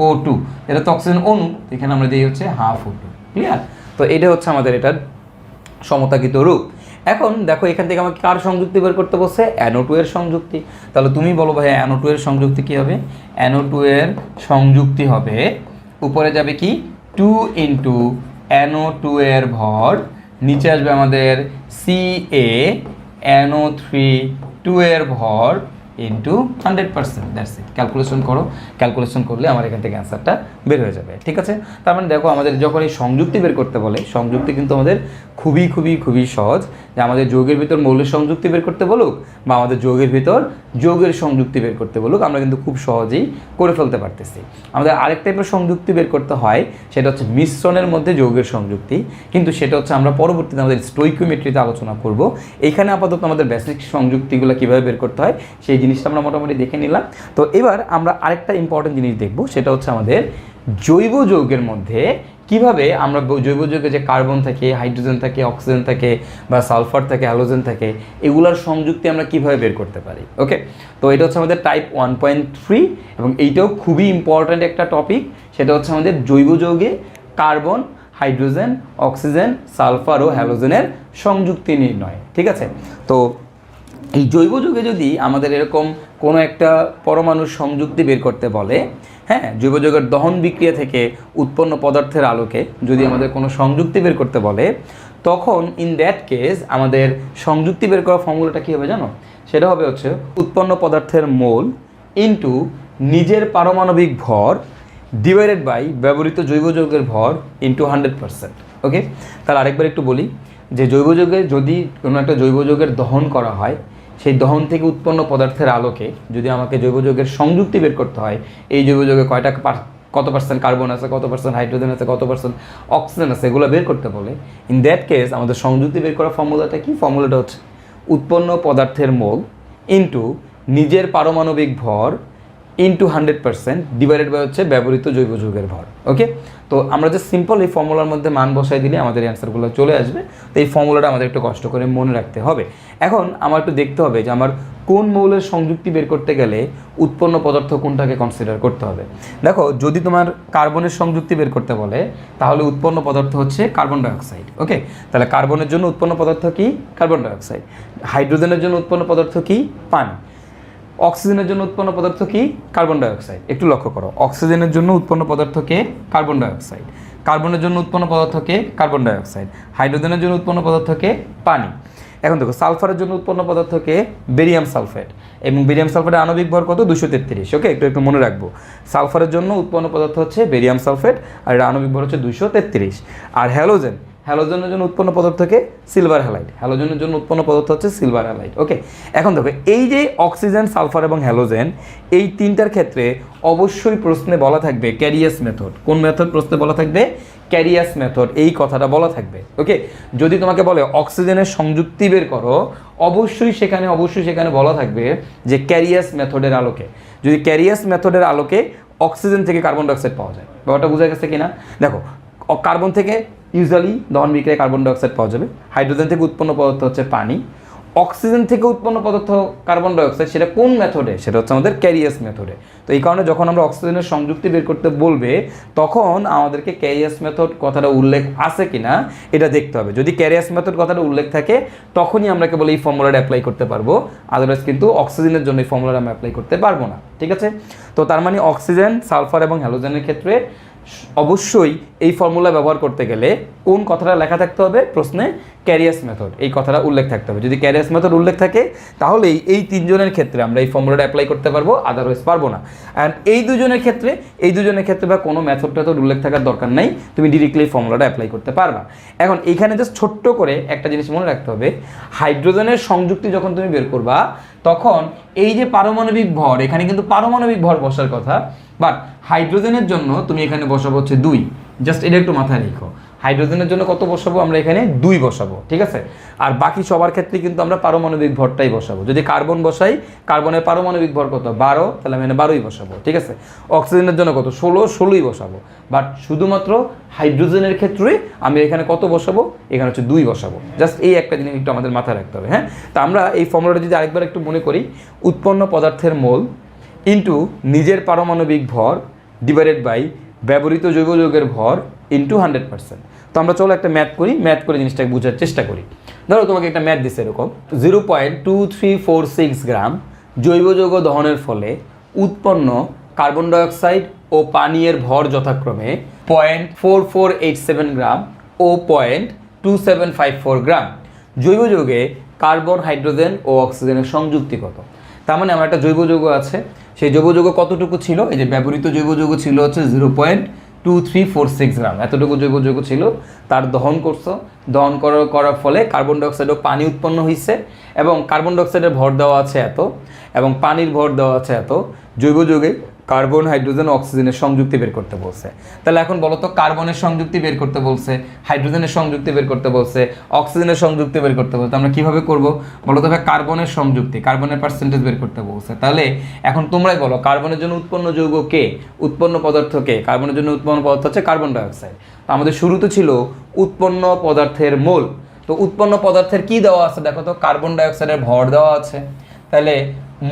O2, এটা তো অক্সিজেন অণু, এখানে আমরা দিই হচ্ছে হাফ O2, ক্লিয়ার। তো এটা হচ্ছে আমাদের এটার সমতাকৃত রূপ। এখন দেখো এখান থেকে আমাকে কার সংযুক্তি বের করতে বলছে, NO2 এর সংযুক্তি। তাহলে তুমি বলো ভাই NO2 এর সংযুক্তি কী হবে, NO2 এর সংযুক্তি হবে উপরে যাবে কি 2 ইন্টু NO2 এর ভর, নিচে আসবে আমাদের CaNO3 2 এর ভর ইন্টু 100%, দ্যাটস ইট। ক্যালকুলেশন করো, ক্যালকুলেশন করলে আমার এখান থেকে অ্যান্সারটা বের হয়ে যাবে, ঠিক আছে। তার মানে দেখো আমাদের যখন এই সংযুক্তি বের করতে বলে, সংযুক্তি কিন্তু আমাদের খুবই সহজ, যে আমাদের যৌগের ভিতর মৌলের সংযুক্তি বের করতে বলুক বা আমাদের যৌগের ভিতর যৌগের সংযুক্তি বের করতে বলুক, আমরা কিন্তু খুব সহজেই করে ফেলতে পারতেছি। আমাদের আরেক টাইপের সংযুক্তি বের করতে হয়, সেটা হচ্ছে মিশ্রণের মধ্যে যৌগের সংযুক্তি, কিন্তু সেটা হচ্ছে আমরা পরবর্তীতে আমাদের স্টোইকিওমেট্রিতে আলোচনা করব। এইখানে আপাতত আমাদের বেসিক সংযুক্তিগুলো কীভাবে বের করতে হয় সেই জিনিসটা আমরা মোটামুটি দেখে নিলাম। তো এবার আমরা আরেকটা ইম্পর্টেন্ট জিনিস দেখব, সেটা হচ্ছে আমাদের জৈব যৌগের মধ্যে কিভাবে আমরা জৈব যৌগে যে কার্বন থাকে, হাইড্রোজেন থাকে, অক্সিজেন থাকে বা সালফার থাকে, হ্যালোজেন থাকে, এগুলোর সংযুক্তি আমরা কিভাবে বের করতে পারি। ওকে, তো এটা হচ্ছে আমাদের টাইপ 1.3 এবং এইটাও খুবই ইম্পর্ট্যান্ট একটা টপিক, সেটা হচ্ছে আমাদের জৈব যৌগে কার্বন, হাইড্রোজেন, অক্সিজেন, সালফার ও হ্যালোজেনের সংযুক্তি নির্ণয়, ঠিক আছে। তো এই জৈব যৌগে যদি আমাদের এরকম কোনো একটা পরমাণুর সংযুক্তি বের করতে বলে, হ্যাঁ, জৈব যৌগের দহন বিক্রিয়া থেকে উৎপন্ন পদার্থের আলোকে যদি আমাদের কোনো সংযুক্তি বের করতে বলে, তখন ইন দ্যাট কেস আমাদের সংযুক্তি বের করার ফর্মুলাটা কী হবে জানো, সেটা হবে হচ্ছে উৎপন্ন পদার্থের মোল ইনটু নিজের পারমাণবিক ভর ডিভাইডেড বাই ব্যবহৃত জৈব যৌগের ভর ইনটু 100%। ওকে, তাহলে আরেকবার একটু বলি, যে জৈব যৌগে যদি কোনো একটা জৈব যৌগের দহন করা হয়, সেই দহন থেকে উৎপন্ন পদার্থের আলোকে যদি আমাকে জৈব যৌগের সংযুক্তি বের করতে হয়, এই জৈব যৌগে কত পার্সেন্ট কার্বন আছে, কত পার্সেন্ট হাইড্রোজেন আছে, কত পার্সেন্ট অক্সিজেন আছে, এগুলো বের করতে বলে, ইন দ্যাট কেস আমাদের সংযুক্তি বের করার ফর্মুলাটা কি, ফর্মুলাটা হচ্ছে উৎপন্ন পদার্থের মোল ইনটু নিজের পারমাণবিক ভর ইনটু 100% ডিভাইডেড বাই হচ্ছে ব্যবহৃত জৈব যৌগের ভর। ওকে, তো আমরা যে সিম্পল এই ফর্মুলার মধ্যে মান বসাই দিলে আমাদের অ্যান্সারগুলো চলে আসবে। তো এই ফর্মুলাটা আমাদের একটু কষ্ট করে মনে রাখতে হবে। এখন আমার একটু দেখতে হবে যে আমার কোন মৌলের সংযুক্তি বের করতে গেলে উৎপন্ন পদার্থ কোনটাকে কনসিডার করতে হবে। দেখো যদি তোমার কার্বনের সংযুক্তি বের করতে বলে তাহলে উৎপন্ন পদার্থ হচ্ছে কার্বন ডাইঅক্সাইড। ওকে, তাহলে কার্বনের জন্য উৎপন্ন পদার্থ কি, কার্বন ডাইঅক্সাইড। হাইড্রোজেনের জন্য উৎপন্ন পদার্থ কি, পানি। অক্সিজেনের জন্য উৎপন্ন পদার্থ কি, কার্বন ডাইঅক্সাইড। একটু লক্ষ্য করো, অক্সিজেনের জন্য উৎপন্ন পদার্থ কে, কার্বন ডাইঅক্সাইড। কার্বনের জন্য উৎপন্ন পদার্থ কে, কার্বন ডাইঅক্সাইড। হাইড্রোজেনের জন্য উৎপন্ন পদার্থ কে, পানি। এখন দেখো সালফারের জন্য উৎপন্ন পদার্থ কে, বেরিয়াম সালফেট, এবং বেরিয়াম সালফেটের আণবিক ভর কত, 233। ওকে, একটু মনে রাখবো, সালফারের জন্য উৎপন্ন পদার্থ হচ্ছে বেরিয়াম সালফেট আর এটা আণবিক ভর হচ্ছে 233। আর হ্যালোজেন, হ্যালোজেনের জন্য উৎপন্ন পদার্থকে সিলভার হ্যালাইড, হ্যালোজেনের জন্য উৎপন্ন পদার্থ হচ্ছে সিলভার হ্যালাইড। ওকে, এখন দেখো এই যে অক্সিজেন, সালফার এবং হ্যালোজেন, এই তিনটার ক্ষেত্রে অবশ্যই প্রশ্নে বলা থাকবে ক্যারিয়াস মেথড। কোন মেথড প্রশ্নে বলা থাকবে? ক্যারিয়াস মেথড, এই কথাটা বলা থাকবে। ওকে, যদি তোমাকে বলে অক্সিজেনের সংযুক্তি বের করো, অবশ্যই সেখানে বলা থাকবে যে ক্যারিয়াস মেথডের আলোকে, যদি ক্যারিয়াস মেথডের আলোকে অক্সিজেন থেকে কার্বন ডাইঅক্সাইড পাওয়া যায়। ব্যাপারটা বোঝা গেছে কিনা? দেখো, কার্বন থেকে ইউজুয়ালি দহন বিক্রিয়ায় কার্বন ডাইঅক্সাইড পাওয়া যাবে, হাইড্রোজেন থেকে উৎপন্ন পদার্থ হচ্ছে পানি, অক্সিজেন থেকে উৎপন্ন পদার্থ কার্বন ডাইঅক্সাইড, সেটা কোন মেথডে? সেটা হচ্ছে আমাদের ক্যারিয়াস মেথডে। তো এই কারণে যখন আমরা অক্সিজেনের সংযুক্তি বের করতে বলবে, তখন আমাদেরকে ক্যারিয়াস মেথড কথাটা উল্লেখ আছে কিনা এটা দেখতে হবে। যদি ক্যারিয়াস মেথড কথাটা উল্লেখ থাকে, তখনই আমরা কেবল এই ফর্মুলাটা অ্যাপ্লাই করতে পারবো, আদারওয়াইজ কিন্তু অক্সিজেনের জন্য এই ফর্মুলাটা আমরা অ্যাপ্লাই করতে পারবো না। ঠিক আছে? তো তার মানে অক্সিজেন, সালফার এবং হ্যালোজেনের ক্ষেত্রে অবশ্যই এই ফর্মুলা ব্যবহার করতে গেলে কোন কথাটা লেখা থাকতে হবে? প্রশ্নে ক্যারিয়াস মেথড, এই কথাটা উল্লেখ থাকতে হবে। যদি ক্যারিয়াস মেথড উল্লেখ থাকে, তাহলেই এই তিনজনের ক্ষেত্রে আমরা এই ফর্মুলাটা অ্যাপ্লাই করতে পারবো, আদারওয়াইজ পারবো না। অ্যান্ড এই দুজনের ক্ষেত্রে বা কোনো মেথড টেথড উল্লেখ থাকার দরকার নাই, তুমি ডিরেক্টলি এই ফর্মুলাটা অ্যাপ্লাই করতে পারবা। এখন এইখানে জাস্ট ছোট্ট করে একটা জিনিস মনে রাখতে হবে, হাইড্রোজেনের সংযুক্তি যখন তুমি বের করবা, তখন এই যে পারমাণবিক ভর, এখানে কিন্তু পারমাণবিক ভর বসার কথা, বাট হাইড্রোজেনের জন্য তুমি এখানে বসাবো হচ্ছে 2। জাস্ট এটা একটু মাথায় রেখো, হাইড্রোজেনের জন্য কত বসাবো? আমরা এখানে 2 বসাবো। ঠিক আছে? আর বাকি সবার ক্ষেত্রে কিন্তু আমরা পারমাণবিক ভরটাই বসাবো। যদি কার্বন বসাই, কার্বনের পারমাণবিক ভর কত? 12, তাহলে আমি এখানে 12ই বসাবো। ঠিক আছে? অক্সিজেনের জন্য কত? 16ই বসাবো। বাট শুধুমাত্র হাইড্রোজেনের ক্ষেত্রে আমি এখানে কত বসাবো? এখানে হচ্ছে 2 বসাবো। জাস্ট এই একটা জিনিস একটু আমাদের মাথায় রাখতে হবে। হ্যাঁ, তা আমরা এই ফর্মুলাটা যদি আরেকবার একটু মনে করি, উৎপন্ন পদার্থের মোল ইন্টু নিজের পারমাণবিক ভর ডিভাইডেড বাই ব্যবহৃত জৈব যৌগের ভর ইন্টু 100%। তো আমরা চলো একটা ম্যাথ করে জিনিসটাকে বোঝার চেষ্টা করি। ধরো তোমাকে একটা ম্যাথ দিচ্ছে এরকম, 0.2346 গ্রাম জৈব যৌগ দহনের ফলে উৎপন্ন কার্বন ডাইঅক্সাইড ও পানীয়ের ভর যথাক্রমে 0.4487 গ্রাম ও 0.2754 গ্রাম। জৈব যৌগে কার্বন, হাইড্রোজেন ও অক্সিজেনের সংযুক্তি কত? তার মানে আমার একটা জৈব যৌগ আছে, সেই জৈব যৌগ কতটুকু ছিল? এই যে ব্যবহৃত জৈব যৌগ ছিল হচ্ছে 0.2346 গ্রাম, এতটুকু জৈব যৌগ ছিল, তার দহন করছো, দহন করার ফলে কার্বন ডাইঅক্সাইড ও পানি উৎপন্ন হয়েছে, এবং কার্বন ডাইঅক্সাইডের ভর দেওয়া আছে এত, এবং পানির ভর দেওয়া আছে এত। জৈব যৌগে কার্বন, হাইড্রোজেন, অক্সিজেনের সংযুক্তি বের করতে বলছে। তাহলে এখন বলো তো, কার্বনের সংযুক্তি বের করতে বলছে, হাইড্রোজেনের সংযুক্তি বের করতে বলছে, অক্সিজেনের সংযুক্তি বের করতে বলছে। আমরা কিভাবে করব বলো তো? কার্বনের সংযুক্তি, কার্বনের পার্সেন্টেজ বের করতে বলছে। তাহলে এখন তোমরাই বলো, কার্বনের জন্য উৎপন্ন যৌগ কে? উৎপন্ন পদার্থ কে? কার্বনের জন্য উৎপন্ন পদার্থ হচ্ছে কার্বন ডাইঅক্সাইড। তো আমাদের শুরুতে ছিল উৎপন্ন পদার্থের মোল। তো উৎপন্ন পদার্থের কি দেওয়া আছে দেখো তো? কার্বন ডাইঅক্সাইডের ভর দেওয়া আছে। তাহলে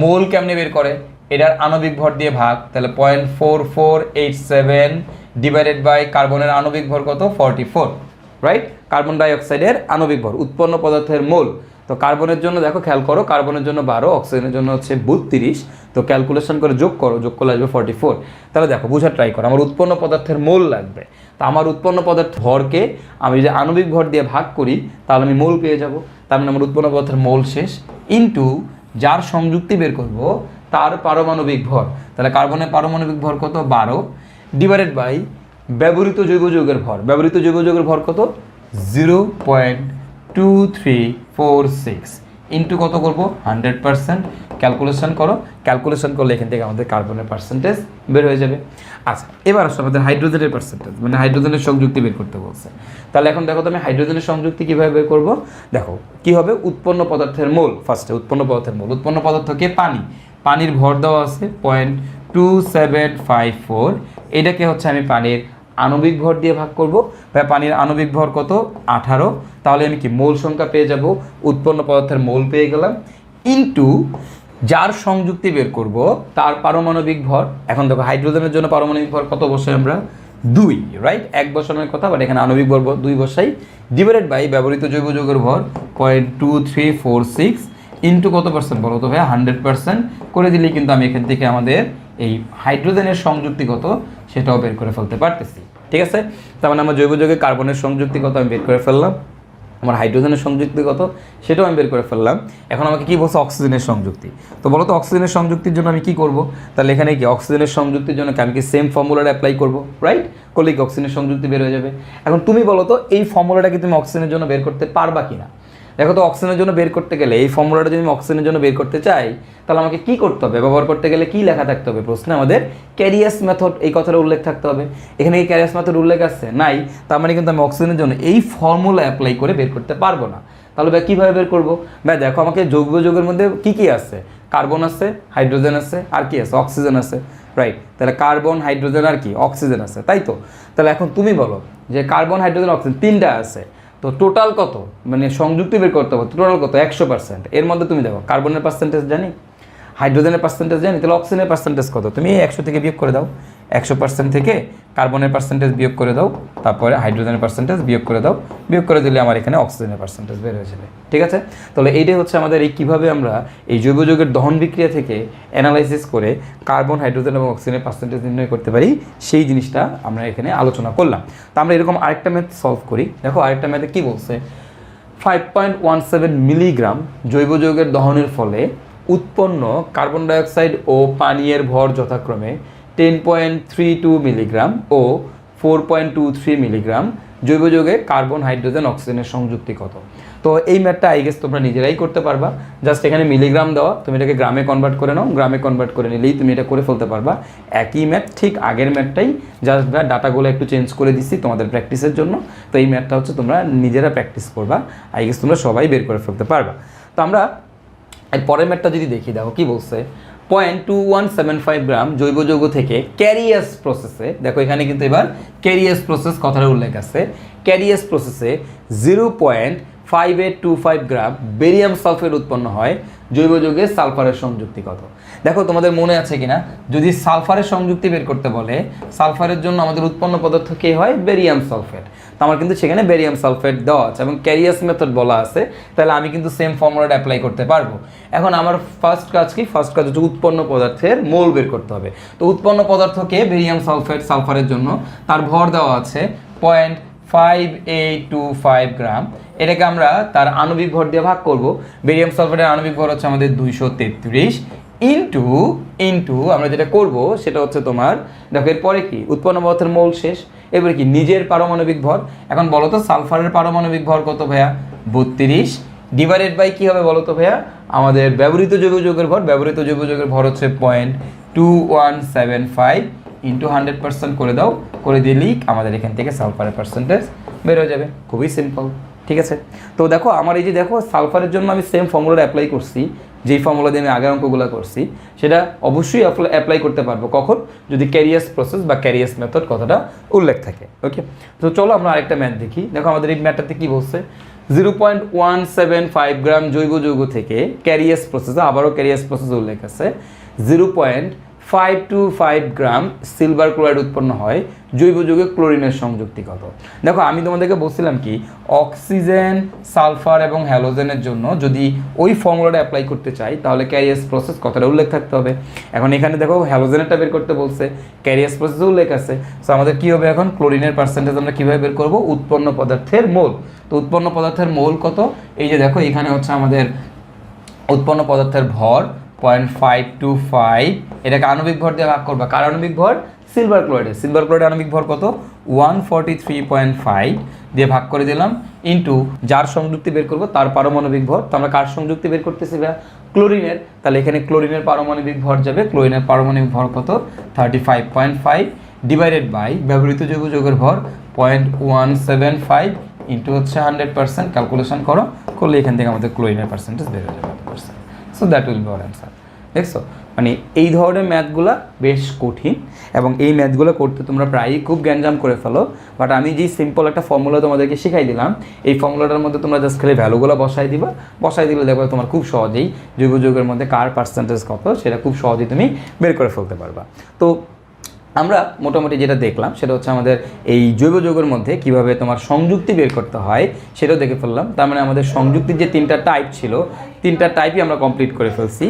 মোল কেমনে বের করে? এটার আণবিক ভর দিয়ে ভাগ, তাহলে 0.4487 ডিভাইডেড বাই কার্বনের আণবিক ভর কত? 44, রাইট? কার্বন ডাইঅক্সাইডের আণবিক ভর, উৎপন্ন পদার্থের মোল। তো কার্বনের জন্য দেখো, খেয়াল করো, কার্বনের জন্য 12, অক্সিজেনের জন্য হচ্ছে 32। তো ক্যালকুলেশন করে যোগ করলে আসবে 44। তাহলে দেখো, বোঝার ট্রাই করো, আমার উৎপন্ন পদার্থের মোল লাগবে। তো আমার উৎপন্ন পদার্থ ভরকে আমি যদি আণবিক ভর দিয়ে ভাগ করি, তাহলে আমি মোল পেয়ে যাব। তার মানে আমার উৎপন্ন পদার্থের মোল শেষ, ইন্টু যার সংযুক্তি বের করব তার পারমাণবিক ভর। তাহলে কার্বনের পারমাণবিক ভর কত? 12, ডিভাইডেড বাই ব্যবহৃত জৈব যৌগের ভর। ব্যবহৃত জৈব যৌগের ভর কত? 0.2346 ইন্টু কত করব? 100%। ক্যালকুলেশন করো, ক্যালকুলেশন করলে এখান থেকে আমাদের কার্বনের পার্সেন্টেজ বের হয়ে যাবে। আচ্ছা, এবার আসলে আমাদের হাইড্রোজেনের পার্সেন্টেজ, মানে হাইড্রোজেনের সংযুক্তি বের করতে বলছে। তাহলে এখন দেখো তো, আমি হাইড্রোজেনের সংযুক্তি কীভাবে বের করব? দেখো কি হবে, উৎপন্ন পদার্থের মোল। ফার্স্টে উৎপন্ন পদার্থের মোল, উৎপন্ন পদার্থকে পানি, পানির ভর দেওয়া আছে 0.2754। এটাকে হচ্ছে আমি পানির আণবিক ভর দিয়ে ভাগ করব। পানির আণবিক ভর কত? 18। তাহলে আমি কি মোল সংখ্যা পেয়ে যাব? উৎপন্ন পদার্থের মোল পেয়ে গেলাম, ইন্টু যার সংযুক্তি বের করব তার পারমাণবিক ভর। এখন দেখো, হাইড্রোজেনের জন্য পারমাণবিক ভর কত বসাই আমরা? 2, রাইট? 1 বসানোর কথা, বাট এখানে আণবিক ভর 2 বসাই, ডিভাইডেড বাই ব্যবহৃত জৈব যৌগের ভর 0.2346 ইন্টু কত পার্সেন্ট বলো তো ভাই? 100% করে দিলেই কিন্তু আমি এখান থেকে আমাদের এই হাইড্রোজেনের সংযুক্তি কত সেটাও বের করে ফেলতে পারতেছি। ঠিক আছে? তার মানে আমার জৈব যৌগে কার্বনের সংযুক্তি কত আমি বের করে ফেললাম। আমার হাইড্রোজেনের সংযুক্তি কত সেটাও আমি বের করে ফেললাম। এখন আমাকে কি বলছে অক্সিজেনের সংযুক্তি। তো বলো তো অক্সিজেনের সংযুক্তির জন্য আমি কি করব, তাহলে এখানে কি অক্সিজেনের সংযুক্তির জন্য আমি কি সেম ফর্মুলাটা অ্যাপ্লাই করব, রাইট? করলে কি অক্সিজেনের সংযুক্তি বের হয়ে যাবে। এখন তুমি বলো তো এই ফর্মুলাটা কি তুমি অক্সিজেনের জন্য বের করতে পারবা কিনা। দেখো তো অক্সিজেনের জন্য বের করতে গেলে এই ফর্মুলাটা যদি আমি অক্সিজেনের জন্য বের করতে চাই তাহলে আমাকে কি করতে হবে, ব্যবহার করতে গেলে কি লেখা থাকতে হবে প্রশ্নে, আমাদের ক্যারিয়াস মেথড এই কথাটা উল্লেখ থাকতে হবে। এখানে কি ক্যারিয়াস মেথড উল্লেখ আছে? নাই। তার মানে কিন্তু আমি অক্সিজেনের জন্য এই ফর্মুলা অ্যাপ্লাই করে বের করতে পারবো না। তাহলে ভাই কীভাবে বের করবো? ভাই দেখো আমাকে যৌগ যৌগের মধ্যে কি কি আছে, কার্বন আছে, হাইড্রোজেন আছে, আর কি আছে, অক্সিজেন আছে, রাইট? তাহলে কার্বন, হাইড্রোজেন আর কি অক্সিজেন আছে, তাই তো? তাহলে এখন তুমি বলো যে কার্বন, হাইড্রোজেন, অক্সিজেন তিনটা আছে, তো টোটাল কত, মানে সংযুক্তি বের করতে হবে, টোটাল কত 100%। এর মধ্যে তুমি দেখো কার্বনের পার্সেন্টেজ জানি, হাইড্রোজেনের পার্সেন্টেজ জানি, তাহলে অক্সিজেনের পার্সেন্টেজ কত, তুমি 100 থেকে বিয়োগ করে দাও। 100% থেকে কার্বনের পার্সেন্টেজ বিয়োগ করে দাও, তারপরে হাইড্রোজেনের পার্সেন্টেজ বিয়োগ করে দাও। বিয়োগ করে দিলে আমার এখানে অক্সিজেনের পার্সেন্টেজ বের হয়ে যাবে, ঠিক আছে? তাহলে এইটাই হচ্ছে আমাদের এই কীভাবে আমরা এই জৈব যৌগের দহন বিক্রিয়া থেকে অ্যানালাইসিস করে কার্বন, হাইড্রোজেন এবং অক্সিজেনের পার্সেন্টেজ নির্ণয় করতে পারি, সেই জিনিসটা আমরা এখানে আলোচনা করলাম। তো আমরা এরকম আরেকটা ম্যাথ সলভ করি। দেখো আরেকটা ম্যাথে কী বলছে, 5.17 মিলিগ্রাম জৈব যৌগের দহনের ফলে উৎপন্ন কার্বন ডাইঅক্সাইড ও পানীয়ের ভর যথাক্রমে 10.32 মিলিগ্রাম ও 4.23 মিলিগ্রাম। জৈব যৌগে কার্বন, হাইড্রোজেন, অক্সিজেনের সংযুক্তি কত? তো এই ম্যাথটা আই গেস তোমরা নিজেরাই করতে পারবা। জাস্ট এখানে মিলিগ্রাম দেওয়া, তুমি এটাকে গ্রামে কনভার্ট করে নাও, গ্রামে কনভার্ট করে নিলেই তুমি এটা করে ফেলতে পারবা। একই ম্যাথ, ঠিক আগের ম্যাথটাই, জাস্ট ডাটাগুলো একটু চেঞ্জ করে দিচ্ছি তোমাদের প্র্যাকটিসের জন্য। তো এই ম্যাথটা হচ্ছে তোমরা নিজেরা প্র্যাকটিস করবা, আই গেস তোমরা সবাই বের করে ফেলতে পারবা। তো আমরা এর পরের ম্যাথটা যদি দেখি, দেখো কি বলছে, 0.2175 গ্রাম জৈব যৌগ থেকে ক্যারিয়াস প্রসেসে, দেখো এখানে কিন্তু এবার ক্যারিয়াস প্রসেস কথাটা উল্লেখ আছে, ক্যারিয়াস প্রসেসে 0.5825 গ্রাম বেরিয়াম সালফেট উৎপন্ন হয়। জৈব যৌগে সালফারের সংযুক্তি কত? দেখো তোমাদের মনে আছে কিনা, যদি সালফারের সংযুক্তি বের করতে বলে, সালফারের জন্য আমাদের উৎপন্ন পদার্থ কে হয়, বেরিয়াম সালফেট। তো আমার কিন্তু সেখানে বেরিয়াম সালফেট দেওয়া আছে এবং ক্যারিয়াস মেথড বলা আছে, তাহলে আমি কিন্তু সেম ফর্মুলাটা অ্যাপ্লাই করতে পারবো। এখন আমার ফার্স্ট কাজ কি, ফার্স্ট কাজ হচ্ছে উৎপন্ন পদার্থের মোল বের করতে হবে। তো উৎপন্ন পদার্থকে বেরিয়াম সালফেট, সালফারের জন্য তার ভর দেওয়া আছে 0.5825 গ্রাম। এটাকে আমরা তার আণবিক ভর দিয়ে ভাগ করব। বেরিয়াম সালফেটের আণবিক ভর হচ্ছে আমাদের 233 ইন্টু আমরা যেটা করব সেটা হচ্ছে তোমার, দেখো এরপরে কি উৎপন্ন পদার্থের মোল শেষ, এবারে কি নিজের পারমাণবিক ভর। এখন বলো তো সালফারের পারমাণবিক ভর কত ভাইয়া, 32 ডিভাইডেড বাই কী হবে বলো তো ভাইয়া, আমাদের ব্যবহৃত জৈব যৌগের ভর, ব্যবহৃত জৈব যৌগের ভর হচ্ছে 0.2175 ইন্টু 100% করে দাও, করে দিলেই আমাদের এখান থেকে সালফারের পার্সেন্টেজ বের হয়ে যাবে। খুবই সিম্পল, ঠিক আছে? তো দেখো আমার এই যে দেখো সালফারের জন্য আমি সেম ফর্মুলাটা অ্যাপ্লাই করছি, যেই ফর্মুলা দিয়ে আমি আগের অঙ্কগুলো করছি, সেটা অবশ্যই অ্যাপ্লাই করতে পারবো কখন, যদি ক্যারিয়াস প্রসেস বা ক্যারিয়াস মেথড কথাটা উল্লেখ থাকে। ওকে, তো চলো আমরা আরেকটা ম্যাথ দেখি। দেখো আমাদের এই ম্যাথটাতে কী বলছে, 0.175 গ্রাম জৈব যৌগ থেকে ক্যারিয়াস প্রসেসে, আবারও ক্যারিয়াস প্রসেস উল্লেখ আছে, 0.525 গ্রাম সিলভার ক্লোরাইড উৎপন্ন হয়। জৈব যৌগে ক্লোরিনের সংযুক্তি কত? দেখো আমি তোমাদেরকে বলছিলাম কি, অক্সিজেন, সালফার এবং হ্যালোজেনের জন্য যদি ওই ফর্মুলাটা অ্যাপ্লাই করতে চাই তাহলে ক্যারিয়াস প্রসেস কথাটা উল্লেখ থাকতে হবে। এখন এখানে দেখো হ্যালোজেনেরটা বের করতে বলছে, ক্যারিয়াস প্রসেসে উল্লেখ আছে। সো আমাদের কী হবে এখন, ক্লোরিনের পার্সেন্টেজ আমরা কীভাবে বের করব, উৎপন্ন পদার্থের মোল। তো উৎপন্ন পদার্থের মোল কত, এই যে দেখো এখানে হচ্ছে আমাদের উৎপন্ন পদার্থের ভর 0.525, এটাকে আণবিক ভর দিয়ে ভাগ করবা। কার আণবিক ভর, সিলভার ক্লোরাইডের। সিলভার ক্লোরাইড আণবিক ভর কত, 143.5 দিয়ে ভাগ করে দিলাম ইন্টু যার সংযুক্তি বের করবো তার পারমাণবিক ভর। তো আমরা কার সংযুক্তি বের করতেছি ভাইয়া, ক্লোরিনের। তাহলে এখানে ক্লোরিনের পারমাণবিক ভর যাবে, ক্লোরিনের পারমাণবিক ভর কত, 35.5 ডিভাইডেড বাই ব্যবহৃত জৈব যৌগের ভর 0.175 ইন্টু হচ্ছে 100%। ক্যালকুলেশন করলে এখান থেকে আমাদের ক্লোরিনের পার্সেন্টেজ বের হয়ে যাবে 100%। So that will be hour answer. দেখছো, মানে এই ধরনের ম্যাথগুলো বেশ কঠিন এবং এই ম্যাথগুলো করতে তোমরা প্রায়ই খুব গ্যাঞ্জাম করে ফেলো। বাট আমি যেই সিম্পল একটা ফর্মুলা তোমাদেরকে শিখাই দিলাম, এই ফর্মুলাটার মধ্যে তোমরা জাস্ট খালি ভ্যালুগুলো বসাই দিলে দেখো তোমার খুব সহজেই জৈব যৌগের মধ্যে কার পার্সেন্টেজ কত সেটা খুব সহজেই তুমি বের করে ফেলতে পারবা। তো আমরা মোটামুটি যেটা দেখলাম সেটা হচ্ছে আমাদের এই জৈব যৌগের মধ্যে কিভাবে তোমার সংযুক্তি বের করতে হয় সেটাও দেখে ফেললাম। তার মানে আমাদের সংযুক্তির যে 3টা টাইপ ছিল, 3টা টাইপই আমরা কমপ্লিট করে ফেলছি।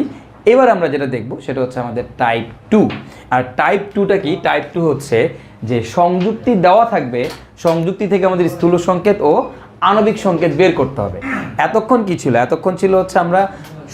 এবার আমরা যেটা দেখব সেটা হচ্ছে আমাদের টাইপ 2। আর টাইপ 2টা কি, টাইপ 2 হচ্ছে যে সংযুক্তি দেওয়া থাকবে, সংযুক্তি থেকে আমাদের স্থূল সংকেত ও আণবিক সংকেত বের করতে হবে। এতক্ষণ কি ছিল? এতক্ষণ ছিল হচ্ছে আমরা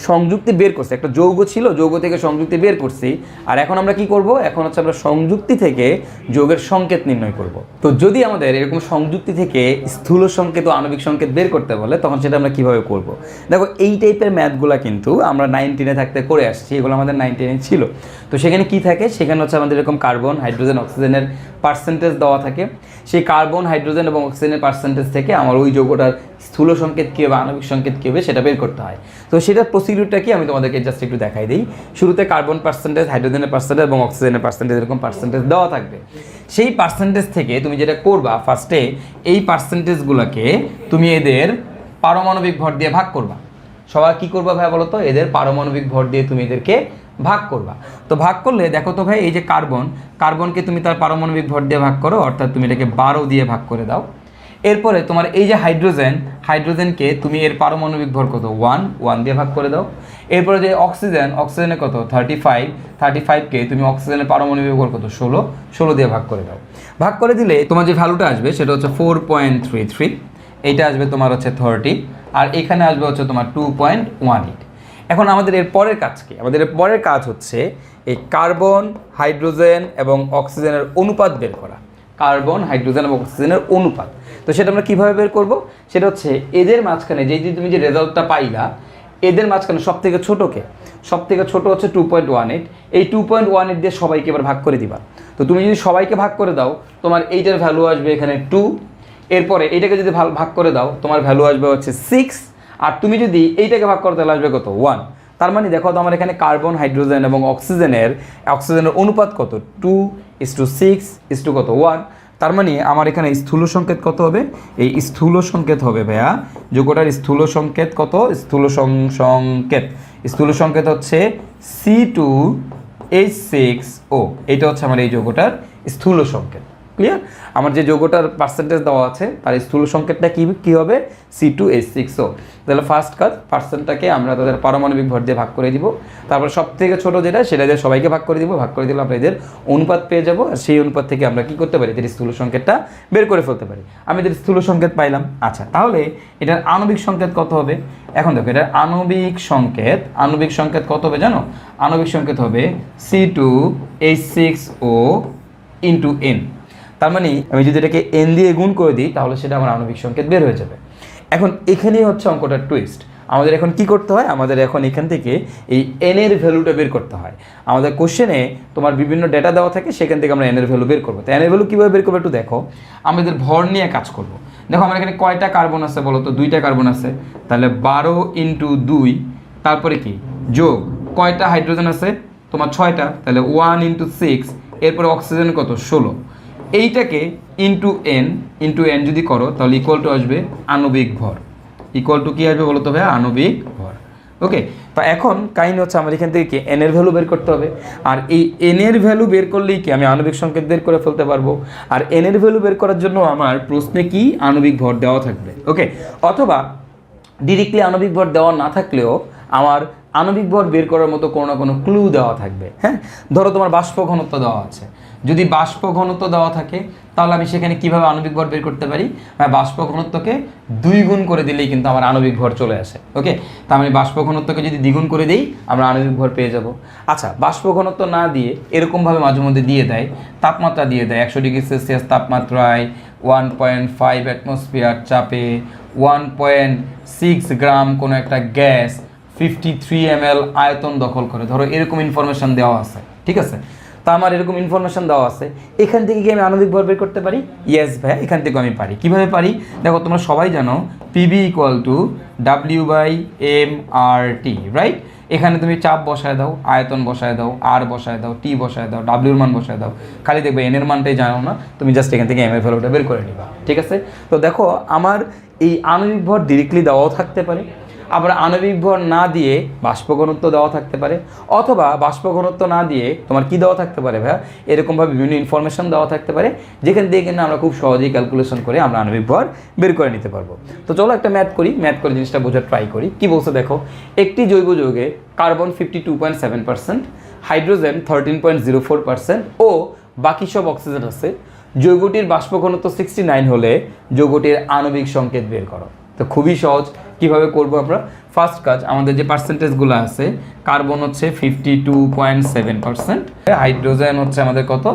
সংযুক্তি বের করছি, একটা যৌগ ছিল, যৌগ থেকে সংযুক্তি বের করছি। আর এখন আমরা কি করব? এখন হচ্ছে আমরা সংযুক্তি থেকে যৌগের সংকেত নির্ণয় করব। তো যদি আমাদের এরকম সংযুক্তি থেকে স্থূল সংকেত ও আণবিক সংকেত বের করতে বলে, তখন সেটা আমরা কিভাবে করব? দেখো, এই টাইপের ম্যাথগুলো কিন্তু আমরা 9, 10-এ থাকতে করে আসছি, এগুলো আমাদের 9, 10-এ ছিল। তো সেখানে কি থাকে? সেখানে হচ্ছে আমাদের এরকম কার্বন, হাইড্রোজেন, অক্সিজেনের পার্সেন্টেজ দেওয়া থাকে। সেই কার্বন, হাইড্রোজেন এবং অক্সিজেনের পার্সেন্টেজ থেকে আমার ওই যৌগটার স্থূল সংকেত কী হবে, আণবিক সংকেত কী হবে, সেটা বের করতে হয়। তো সেটার প্রসিডিউরটা কি আমি তোমাদেরকে জাস্ট একটু দেখাই দিই। শুরুতে কার্বন পার্সেন্টেজ, হাইড্রোজেনের পার্সেন্টেজ এবং অক্সিজেনের পার্সেন্টেজ, এরকম পার্সেন্টেজ দেওয়া থাকবে। সেই পার্সেন্টেজ থেকে তুমি যেটা করবা, ফার্স্টে এই পার্সেন্টেজগুলোকে তুমি এদের পারমাণবিক ভর দিয়ে ভাগ করবা। সবাই কি করবা ভাই বলো তো? এদের পারমাণবিক ভর দিয়ে তুমি এদেরকে ভাগ করবা। তো ভাগ করলে দেখো তো ভাই, এই যে কার্বনকে তুমি তার পারমাণবিক ভর দিয়ে ভাগ করো, অর্থাৎ তুমি এটাকে 12 দিয়ে ভাগ করে দাও। এরপরে তোমার এই যে হাইড্রোজেনকে তুমি এর পারমাণবিক ভর কত? 1 দিয়ে ভাগ করে দাও। এরপরে যে অক্সিজেনে কত? 35কে তুমি অক্সিজেনের পারমাণবিক ভর কত? 16 দিয়ে ভাগ করে দাও। ভাগ করে দিলে তোমার যে ভ্যালুটা আসবে সেটা হচ্ছে 4.33, এইটা আসবে তোমার হচ্ছে 30, আর এখানে আসবে হচ্ছে তোমার 2.18। এখন আমাদের এর পরের কাজ কি? আমাদের এর পরের কাজ হচ্ছে এই কার্বন, হাইড্রোজেন এবং অক্সিজেনের অনুপাত বের করা। কার্বন, হাইড্রোজেন এবং অক্সিজেনের অনুপাত। তো সেটা আমরা কীভাবে বের করব? সেটা হচ্ছে এদের মাঝখানে তুমি যে রেজাল্টটা পাইলা, এদের মাঝখানে সবথেকে ছোট হচ্ছে 2.18। এই 2.18 দিয়ে সবাইকে এবার ভাগ করে দিবা। তো তুমি যদি সবাইকে ভাগ করে দাও, তোমার এইটার ভ্যালু আসবে এখানে 2। এরপরে এইটাকে যদি ভাগ করে দাও, তোমার ভ্যালু আসবে হচ্ছে 6। আর তুমি যদি এইটাকে ভাগ করো, তাহলে আসবে কত? 1। তার মানে দেখো তো, আমার এখানে কার্বন, হাইড্রোজেন এবং অক্সিজেনের অনুপাত কত? 2:6 কত? 1। তার মানে আমার এখানে স্থূল সংকেত কত হবে? এই স্থূল সংকেত হবে ভাইয়া, যৌগটার স্থূল সংকেত কত? স্থূল সংকেত হচ্ছে C2H6O। এটা হচ্ছে আমার এই যৌগটার স্থূল সংকেত। ক্লিয়ার? আমার যে যৌগটার পার্সেন্টেজ দেওয়া আছে তার স্থূল সংকেতটা কী হবে? C2H6O। তাহলে ফার্স্ট কাজ, পার্সেন্টটাকে আমরা তাদের পারমাণবিক ভর দিয়ে ভাগ করে দিব। তারপর সব থেকে ছোটো যেটা, সেটা দিয়ে সবাইকে ভাগ করে দিব। ভাগ করে দিলে আমরা এদের অনুপাত পেয়ে যাব। আর সেই অনুপাত থেকে আমরা কী করতে পারি? এদের স্থূল সংকেতটা বের করে ফেলতে পারি। আমি এদের স্থূল সংকেত পাইলাম। আচ্ছা, তাহলে এটার আণবিক সংকেত কত হবে? এখন দেখো, এটার আণবিক সংকেত কত হবে জানো? আণবিক সংকেত হবে C2H6O × N। তার মানে আমি যদি এটাকে N দিয়ে গুণ করে দিই, তাহলে সেটা আমার আণবিক সংকেত বের হয়ে যাবে। এখন এখানেই হচ্ছে অঙ্কটার টুইস্ট। আমাদের এখন কি করতে হয়? আমাদের এখন এখান থেকে এই N এর ভ্যালুটা বের করতে হয়। আমাদের কোশ্চেনে তোমার বিভিন্ন ডেটা দেওয়া থাকে, সেখান থেকে আমরা N এর ভ্যালু বের করবো। তো N এর ভ্যালু কীভাবে বের করবো একটু দেখো। আমাদের ভর নিয়ে কাজ করব। দেখো, আমার এখানে কয়টা কার্বন আছে বলো তো? 2টা কার্বন আছে। তাহলে 12 × 2, তারপরে কি যোগ কয়টা হাইড্রোজেন আছে? তোমার 6টা। তাহলে 1 × 6, এরপরে অক্সিজেন কত? 16। এইটাকে *n যদি করো, তাহলে ইকুয়াল টু আসবে আণবিক ভর। ইকুয়াল টু কি আসবে বলো তো ভাইয়া? আণবিক ভর। ওকে, তো এখন কাহিনী হচ্ছে আমার এখান থেকে কি এন এর ভ্যালু বের করতে হবে। আর এই এন এর ভ্যালু বের করলেই কি আমি আণবিক সংকেত বের করে ফেলতে পারবো। আর এন এর ভ্যালু বের করার জন্য আমার প্রশ্নে কি আণবিক ভর দেওয়া থাকবে। ওকে, অথবা ডিরেক্টলি আণবিক ভর দেওয়া না থাকলেও আমার আণবিক ভর বের করার মতো কোনো না কোনো ক্লু দেওয়া থাকবে। হ্যাঁ, ধরো তোমার বাষ্প ঘনত্ব দেওয়া আছে। যদি বাষ্প ঘনত্ব দেওয়া থাকে, তাহলে আমি সেখানে কিভাবে আণবিক ভর বের করতে পারি? বাষ্প ঘনত্বকে 2 গুণ করে দিলেই কিন্তু আমার আণবিক ভর চলে আসে। ওকে, তার মানে বাষ্প ঘনত্বকে যদি দ্বিগুণ করে দিই, আমরা আণবিক ভর পেয়ে যাব। আচ্ছা, বাষ্প ঘনত্ব না দিয়ে এরকমভাবে মাঝে মধ্যে দিয়ে দেয়, তাপমাত্রা দিয়ে দেয় 100 ডিগ্রি সেলসিয়াস তাপমাত্রায় 1.5 অ্যাটমসফিয়ার চাপে 1.6 গ্রাম কোনো একটা গ্যাস 53 ml আয়তন দখল করে, ধরো এরকম ইনফরমেশন দেওয়া আছে। ঠিক আছে, তা আমার এরকম ইনফরমেশন দেওয়া আছে, এখান থেকে কি আমি আণবিক ভর বের করতে পারি? ইয়েস ভাইয়া, এখান থেকে আমি পারি। কিভাবে পারি? দেখো, তোমরা সবাই জানো PV = W/mRT, রাইট? এখানে তুমি চাপ বসায় দাও, আয়তন বসায় দাও, আর বসায় দাও, টি বসায় দাও, ডাব্লিউর মান বসায় দাও। খালি দেখবে এন এর মানটাই জানো না, তুমি জাস্ট এখান থেকে এম এর ভ্যালুটা বের করে নিবা। ঠিক আছে, তো দেখো আমার এই আণবিক ভর ডিরেক্টলি দেওয়াও থাকতে পারে, আবার আণবিক ভর না দিয়ে বাষ্প ঘনত্ব দেওয়া থাকতে পারে, অথবা বাষ্প ঘনত্ব না দিয়ে তোমার কি দেওয়া থাকতে পারে ভাইয়া? এরকমভাবে বিভিন্ন ইনফরমেশন দেওয়া থাকতে পারে, যেখান থেকে কিন্তু আমরা খুব সহজেই ক্যালকুলেশন করে আমরা আণবিক ভর বের করে নিতে পারবো। তো চলো একটা ম্যাথ করে জিনিসটা বোঝার ট্রাই করি। কি বলছে দেখো, একটি জৈব যৌগে কার্বন 52.7%, হাইড্রোজেন 13.04% ও বাকি সব অক্সিজেন আছে যৌগটির বাষ্প ঘনত্ব 69 হলে যৌগটির আণবিক সংকেত বের করো। তো খুবই সহজ, কিভাবে করব আমরা? ফার্স্ট কাজ, আমাদের যে পার্সেন্টেজগুলো আছে, কার্বন হচ্ছে 52.7%, হাইড্রোজেন হচ্ছে আমাদের কত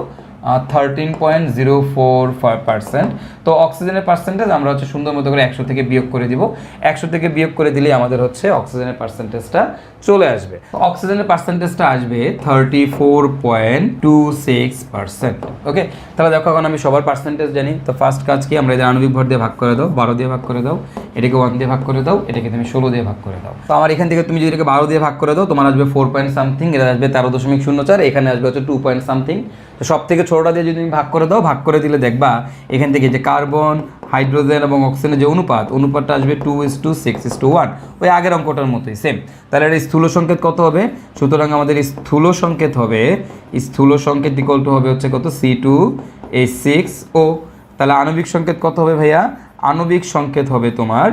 13.04%। তো অক্সিজেনের পার্সেন্টেজ আমরা হচ্ছে সুন্দর মতো করে 100 থেকে বিয়োগ করে দিব। 100 থেকে বিয়োগ করে দিলেই আমাদের হচ্ছে অক্সিজেনের পার্সেন্টেজটা চলে আসবে। অক্সিজেনের পার্সেন্টেজটা আসবে 34.26%। ওকে, তাহলে দেখো এখন আমি সবার পার্সেন্টেজ জানি। তো ফার্স্ট কাজ কি, আমরা এদের আণবিক ভর দিয়ে ভাগ করে দাও, 12 দিয়ে ভাগ করে দাও, এটাকে 1 দিয়ে ভাগ করে দাও, এটাকে তুমি 16 দিয়ে ভাগ করে দাও। তো আমার এখান থেকে তুমি যদি এটাকে 12 দিয়ে ভাগ করে দাও, তোমার আসবে 4 পয়েন্ট সামথিং, এটা আসবে 13.04, এখানে আসবে হচ্ছে 2 পয়েন্ট সামথিং। তো সব থেকে ছোটটা দিয়ে যদি তুমি ভাগ করে দাও, ভাগ করে দিলে দেখবা এখান থেকে যে কার্বন, হাইড্রোজেন এবং অক্সিজেনের যে অনুপাতটা আসবে 2:6:1, ওই আগের অঙ্কটার মতোই সেম। তাহলে এটা স্থূল সংকেত কত হবে? সুতরাং আমাদের স্থূল সংকেত হবে ইকুয়াল টু হবে হচ্ছে কত C2H6O। তাহলে আণবিক সংকেত কত হবে ভাইয়া? আণবিক সংকেত হবে তোমার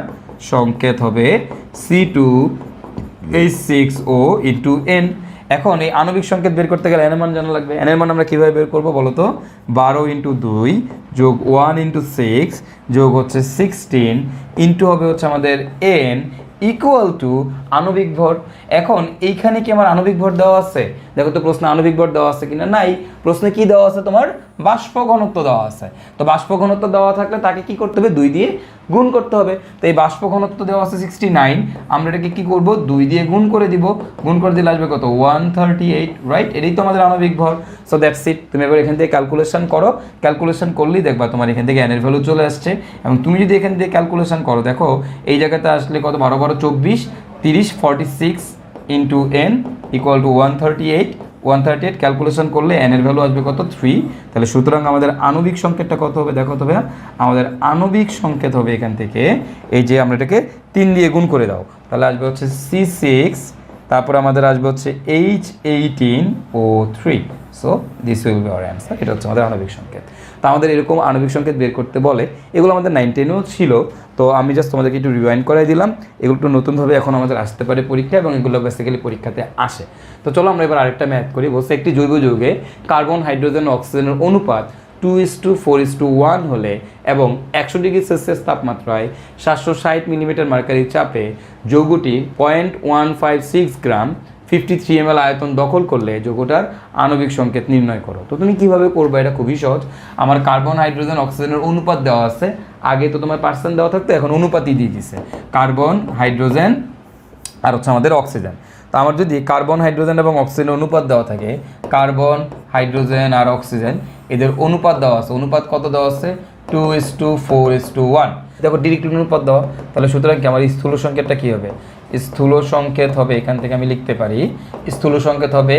C2H6O ইন্টু N। এখন এই আণবিক সংকেত বের করতে গেলে এন এর মান জানা লাগবে। এন এর মান আমরা কীভাবে বের করবো বলো তো? 12 × 2 যোগ 1 × 6 যোগ হচ্ছে 16 ইন্টু হবে হচ্ছে আমাদের N ইকুয়াল টু আণবিক ভর। এখন এইখানে কি আমার আণবিক ভর দেওয়া আছে? দেখো তো প্রশ্নে আণবিক ভর দেওয়া আছে কিনা? নাই। প্রশ্নে কি দেওয়া আছে? তোমার বাষ্প ঘনত্ব দেওয়া আছে। তো বাষ্প ঘনত্ব দেওয়া থাকলে তাকে কি করতে হবে? 2 দিয়ে গুণ করতে হবে। তো এই বাষ্প ঘনত্ব দেওয়া আছে 69, আমরা এটাকে কি করব? 2 দিয়ে গুণ করে দিব। গুণ করে দিলে আসবে কত? 138, রাইট? এটাই তো আমাদের আণবিক ভর। So that's it. তুমি এবার এখান থেকে ক্যালকুলেশন করো, ক্যালকুলেশন করলেই দেখবা তোমার এখান থেকে এন এর ভ্যালু চলে আসছে। এবং তুমি যদি এখান থেকে ক্যালকুলেশন করো, দেখো এই জায়গাতে আসলে কত? 12 12 24, 30 46 into N equal to 138 calculation করলে এন এর ভ্যালু আসবে কত? 3। তাহলে সুতরাং আমাদের আণবিক সংকেতটা কত হবে? দেখো তো ভাইয়া, আমাদের আণবিক সংকেত হবে এখান থেকে, এই যে আমরা এটাকে 3 দিয়ে গুণ করে দাও, তাহলে আসবে হচ্ছে C6, তারপরে আমাদের আসবে হচ্ছে H18O3। So this will be hour answer. এটা হচ্ছে আমাদের আণবিক সংকেত। তো আমাদের এরকম আণবিক সংকেত বের করতে বলে, এগুলো আমাদের 9 10-এও ছিল। তো আমি জাস্ট তোমাদেরকে একটু রিওয়াইন্ড করাই দিলাম। এগুলো একটু নতুনভাবে এখন আমাদের আসতে পারে পরীক্ষা, এবং এগুলো বেসিক্যালি পরীক্ষাতে আসে। তো চলো আমরা এবার আরেকটা ম্যাথ করি। বলছে একটি জৈব যৌগে কার্বন, হাইড্রোজেন ও অক্সিজেনের অনুপাত 2:4:1 হলে এবং 100 ডিগ্রি সেলসিয়াস তাপমাত্রায় 760 মিলিমিটার মার্কারি চাপে যৌগটি 0.156 গ্রাম 53 ml আয়তন দখল করলে যৌগটার আণবিক সংকেত নির্ণয় করো। তো তুমি কিভাবে করবে? এটা খুবই সহজ। আমার কার্বন, হাইড্রোজেন, অক্সিজেনের অনুপাত দেওয়া আছে। আগে তো তোমার পার্সেন্ট দেওয়া থাকতো, এখন অনুপাতই দিয়ে দিছে, কার্বন, হাইড্রোজেন আর হচ্ছে আমাদের অক্সিজেন। তো আমার যদি কার্বন, হাইড্রোজেন এবং অক্সিজেনের অনুপাত দেওয়া থাকে, কার্বন, হাইড্রোজেন আর অক্সিজেন এদের অনুপাত দেওয়া আছে। অনুপাত কত দেওয়া আছে? 2:4:1। দেখো ডিরেক্ট অনুপাত দেওয়া, তাহলে সুতরাং কি আমার স্থূল সংকেতটা কী হবে? স্থূল সংকেত হবে, এখান থেকে আমি লিখতে পারি, স্থূল সংকেত হবে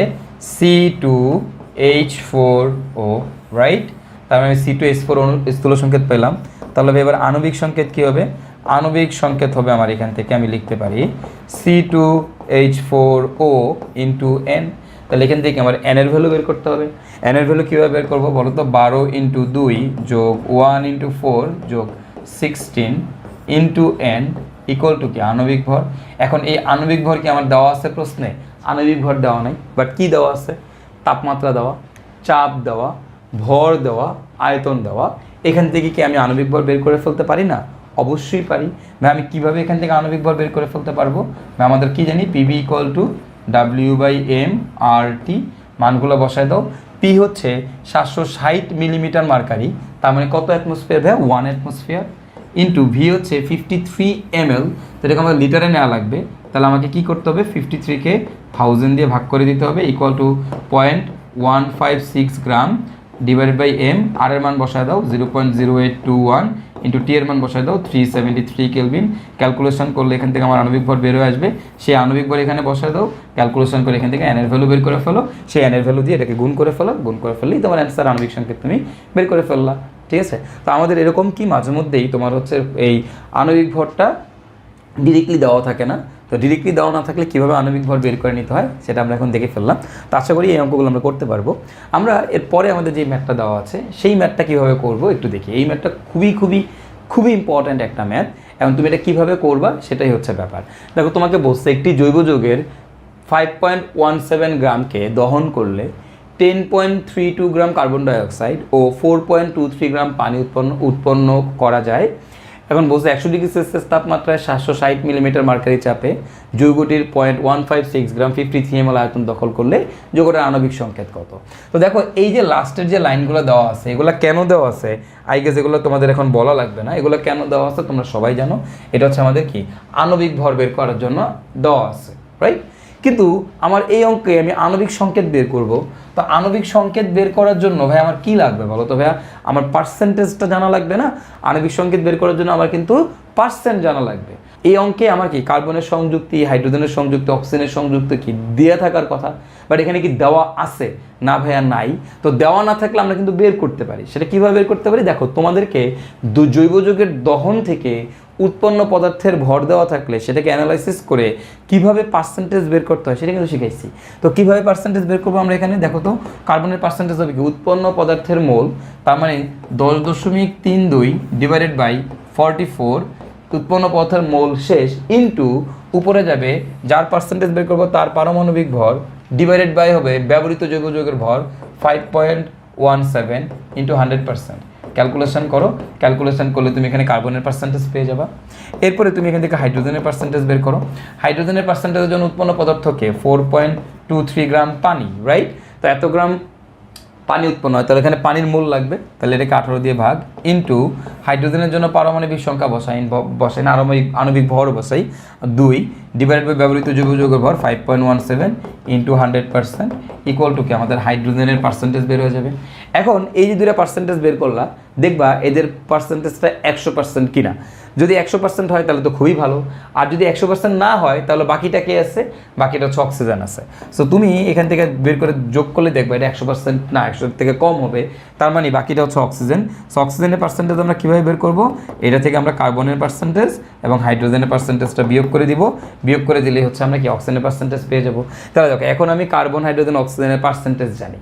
C2H4O, রাইট? তাহলে আমি C2H4 স্থূল সংকেত পেলাম। তাহলে এবার আণবিক সংকেত কী হবে? আণবিক সংকেত হবে আমার এখান থেকে আমি লিখতে পারি C2H4O ইন্টু N। তাহলে এখান থেকে আমার N এর ভ্যালু বের করতে হবে। N এর ভ্যালু কীভাবে বের করবো বলো তো? 12 × 2 যোগ 1 × 4 যোগ 16 ইন্টু N ইকুয়াল টু কি? আণবিক ভর। এখন এই আণবিক ভর কি আমার দেওয়া আছে প্রশ্নে? আণবিক ভর দেওয়া নাই, বাট কি দেওয়া আছে? তাপমাত্রা দেওয়া, চাপ দেওয়া, ভর দেওয়া, আয়তন দেওয়া। এখান থেকে কি আমি আণবিক ভর বের করে ফেলতে পারি না? অবশ্যই পারি। ভাই আমি কীভাবে এখান থেকে আণবিক ভর বের করে ফেলতে পারবো? ভাই আমাদের কি জানি? PV equal to W/m/RT। মানগুলো বসায় দাও। P হচ্ছে 760 মিলিমিটার মার্কারি, তার মানে কত অ্যাটমসফিয়ার ভাই? 1 অ্যাটমসফিয়ার। ইন্টু V হচ্ছে 53 ml, তো এটাকে আমাকে লিটারে নেওয়া লাগবে। তাহলে আমাকে কি করতে হবে? 53কে 1000 দিয়ে ভাগ করে দিতে হবে, equal to 0.156 gram divided by m। আর এর মান বসায় দাও 0.0821 ইন্টু টি এর মান বসায় দাও 373 কেলভিন। ক্যালকুলেশন করলে এখান থেকে আমার আণবিক ভর বের হয়ে আসবে। সেই আণবিক ভর এখানে বসায় দাও, ক্যালকুলেশন করে এখান থেকে এন এর ভ্যালু বের করে ফেলো। সেই এন এর ভ্যালু দিয়ে এটাকে গুণ করে ফেলো, গুণ করে ফেললেই তোমার অ্যান্সার আণবিক সংকেত তুমি বের করে ফেললা। ঠিক আছে? তো আমাদের এরকম কি মাঝে মধ্যেই তোমার হচ্ছে এই আণবিক ভরটা ডিরেক্টলি দেওয়া থাকে না। তো ডিরেক্টলি দেওয়া না থাকলে কীভাবে আণবিক ভর বের করে নিতে হয় সেটা আমরা এখন দেখে ফেললাম। তো আশা করি এই অঙ্কগুলো আমরা করতে পারবো। আমরা এরপরে আমাদের যে ম্যাথটা দেওয়া আছে সেই ম্যাথটা কীভাবে করবো একটু দেখি। এই ম্যাথটা খুবই ইম্পর্ট্যান্ট একটা ম্যাথ, এবং তুমি এটা কীভাবে করবা সেটাই হচ্ছে ব্যাপার। দেখো তোমাকে বলছে একটি জৈব যৌগের 5.17 গ্রামকে দহন করলে 10.32 গ্রাম কার্বন ডাইঅক্সাইড ও 4.23 গ্রাম পানি উৎপন্ন করা যায়। এখন বলছে 100 ডিগ্রি সেলসিয়াস তাপমাত্রায় 760 মিলিমিটার মার্কারি চাপে যৌগটির 0.156 গ্রাম 53 ml আয়তন দখল করলে যৌগটার আণবিক সংকেত কত। তো দেখো এই যে লাস্টের যে লাইনগুলো দেওয়া আছে, এগুলো কেন দেওয়া আছে আই গেস এগুলো তোমাদের এখন বলা লাগবে না। এগুলো কেন দেওয়া আছে তোমরা সবাই জানো, এটা হচ্ছে আমাদের কি আণবিক ভর বের করার জন্য দেওয়া আছে, রাইট। কিন্তু আমার এই অঙ্কে আমি আণবিক সংকেত বের করব, তো আণবিক সংকেত বের করার জন্য ভাই আমার কি লাগবে বলো তো ভাইয়া? আমার পার্সেন্টেজটা জানা লাগবে না? আণবিক সংকেত বের করার জন্য আমার কিন্তু পার্সেন্ট জানা লাগবে। এই অঙ্কে আমার কি কার্বনের সংযুক্তি, হাইড্রোজেনের সংযুক্তি, অক্সিজেনের সংযুক্তি কি দেওয়া থাকার কথা, বাট এখানে কি দেওয়া আছে? না ভাইয়া নাই। তো দেওয়া না থাকলে আমরা কিন্তু বের করতে পারি। সেটা কীভাবে বের করতে পারি? দেখো তোমাদেরকে জৈব যৌগের দহন থেকে উৎপন্ন পদার্থের ভর দেওয়া থাকলে সেটাকে অ্যানালাইসিস করে কিভাবে পার্সেন্টেজ বের করতে হয় সেটা কিন্তু শিখাইছি। তো কিভাবে পার্সেন্টেজ বের করবো আমরা এখানে দেখো তো, কার্বনের পার্সেন্টেজ হবে কি উৎপন্ন পদার্থের মোল, তার মানে 10.32 ডিভাইডেড বাই 44 উৎপন্ন পদার্থের মোল শেষ ইনটু উপরে যাবে যার পার্সেন্টেজ বের করবো তার পারমাণবিক ভর ডিভাইডেড বাই হবে ব্যবহৃত জৈব যৌগের ভর 5.17 ইন্টু 100%। ক্যালকুলেশন করো, ক্যালকুলেশন করলে তুমি এখানে কার্বনের পার্সেন্টেজ পেয়ে যাবা। এরপরে তুমি এখান থেকে হাইড্রোজেনের পার্সেন্টেজ বের করো। হাইড্রোজেনের পার্সেন্টেজের জন্য উৎপন্ন পদার্থকে 4.23 গ্রাম পানি, রাইট। তো এত গ্রাম পানি উৎপন্ন হয়, তাহলে এখানে পানির মোল লাগবে, তাহলে এটাকে 18 দিয়ে ভাগ ইন্টু হাইড্রোজেনের জন্য পারমাণবিক সংখ্যা বসাই না আণবিক ভর বসাই 2 ডিভাইডেড বাই ব্যবহৃত জৈব যৌগের ভর 5.17 ইন্টু 100% ইকুয়াল টু কি আমাদের হাইড্রোজেনের পার্সেন্টেজ বের হয়ে যাবে। এখন এই যে দুইটা পার্সেন্টেজ বের করলা, দেখবা এদের পার্সেন্টেজটা 100% কিনা। যদি 100% হয় তাহলে তো খুবই ভালো, আর যদি 100% না হয় তাহলে বাকিটা কে আছে? বাকিটা হচ্ছে অক্সিজেন আছে। সো তুমি এখান থেকে বের করে যোগ করলে দেখবা এটা 100% না, 100 থেকে কম হবে, তার মানে বাকিটা হচ্ছে অক্সিজেন। সো অক্সিজেনের পার্সেন্টেজ আমরা কীভাবে বের করব? এটা থেকে আমরা কার্বনের পার্সেন্টেজ এবং হাইড্রোজেনের পার্সেন্টেজটা বিয়োগ করে দিব, বিয়োগ করে দিলেই হচ্ছে আমরা কি অক্সিজেনের পার্সেন্টেজ পেয়ে যাব। তাহলে দেখো এখন আমি কার্বন, হাইড্রোজেন, অক্সিজেনের পার্সেন্টেজ জানি।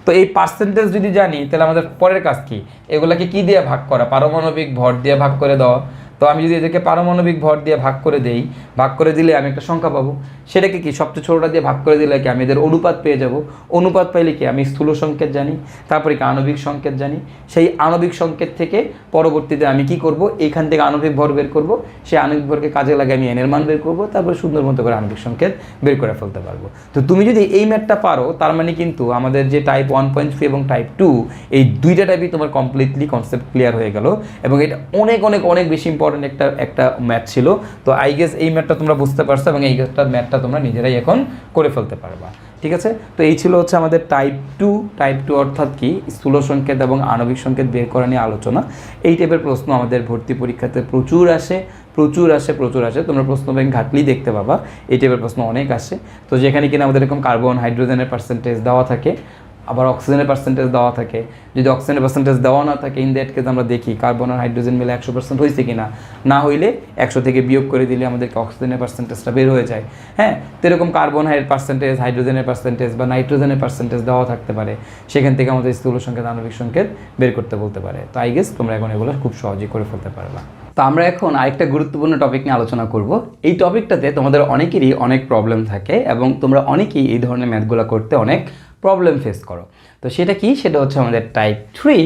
তো এই পার্সেন্টেজ যদি জানি তাহলে আমাদের পরের কাজ কি? এগুলাকে কি দিয়ে ভাগ করা? পারমাণবিক ভর দিয়ে ভাগ করে দেওয়া। তো আমি যদি এদেরকে পারমাণবিক ভর দিয়ে ভাগ করে দেই, ভাগ করে দিলে আমি একটা সংখ্যা পাবো, সেটাকে কি সবচেয়ে ছোটোটা দিয়ে ভাগ করে দিলে কি আমি এদের অনুপাত পেয়ে যাব। অনুপাত পাইলে কি আমি স্থূল সংকেত জানি, তারপরে কি আণবিক সংকেত জানি। সেই আণবিক সংকেত থেকে পরবর্তীতে আমি কি করব? এইখান থেকে আণবিক ভর বের করব, সেই আণবিক ভরকে কাজে লাগে আমি এনের মান বের করবো, তারপরে সুন্দর মতো করে আণবিক সংকেত বের করে ফেলতে পারবো। তো তুমি যদি এই ম্যাথটা পারো, তার মানে কিন্তু আমাদের যে টাইপ 1.3 এবং টাইপ 2 এই দুইটা টাইপই তোমার কমপ্লিটলি কনসেপ্ট ক্লিয়ার হয়ে গেল, এবং এটা অনেক অনেক অনেক বেশি ইম্পর্টেন্ট একটা ম্যাথ ছিল। তো আই গেস এই ম্যাথটা তোমরা বুঝতে পারছো এবং এই ম্যাথটা তোমরা নিজেরাই এখন করে ফেলতে পারবা, ঠিক আছে। তো এই ছিল হচ্ছে আমাদের টাইপ 2 অর্থাৎ কি স্থূল সংকেত এবং আণবিক সংকেত বের করা নিয়ে আলোচনা। এই টাইপের প্রশ্ন আমাদের ভর্তি পরীক্ষাতে প্রচুর আসে। তোমরা প্রশ্ন ব্যাংক ঘাটলেই দেখতে পাবা এই টাইপের প্রশ্ন অনেক আসে। তো যেখানে কিনা আমাদের এরকম কার্বন, হাইড্রোজেনের পার্সেন্টেজ দেওয়া থাকে, আবার অক্সিজেনের পার্সেন্টেজ দেওয়া থাকে। যদি অক্সিজেনের পার্সেন্টেজ দেওয়া না থাকে, ইন দ্যাট কেস আমরা দেখি কার্বন আর হাইড্রোজেন মিলে 100% হয়েছে কিনা, না হইলে 100 থেকে বিয়োগ করে দিলে আমাদেরকে অক্সিজেনের পার্সেন্টেজটা বের হয়ে যায়। হ্যাঁ, তো এরকম কার্বন পার্সেন্টেজ, হাইড্রোজেনের পার্সেন্টেজ বা নাইট্রোজেনের পার্সেন্টেজ দেওয়া থাকতে পারে, সেখান থেকে আমাদের স্থূল সংকেত, আণবিক সংকেত বের করতে বলতে পারে। তো আই গেস তোমরা এখন এগুলো খুব সহজেই করে ফেলতে পারবা। তো আমরা এখন আরেকটা গুরুত্বপূর্ণ টপিক নিয়ে আলোচনা করব। এই টপিকটাতে তোমাদের অনেকেরই অনেক প্রবলেম থাকে এবং তোমরা অনেকেই এই ধরনের ম্যাথগুলো করতে অনেক প্রবলেম ফেস করো। তো সেটা কি? সেটা হচ্ছে আমাদের টাইপ 3।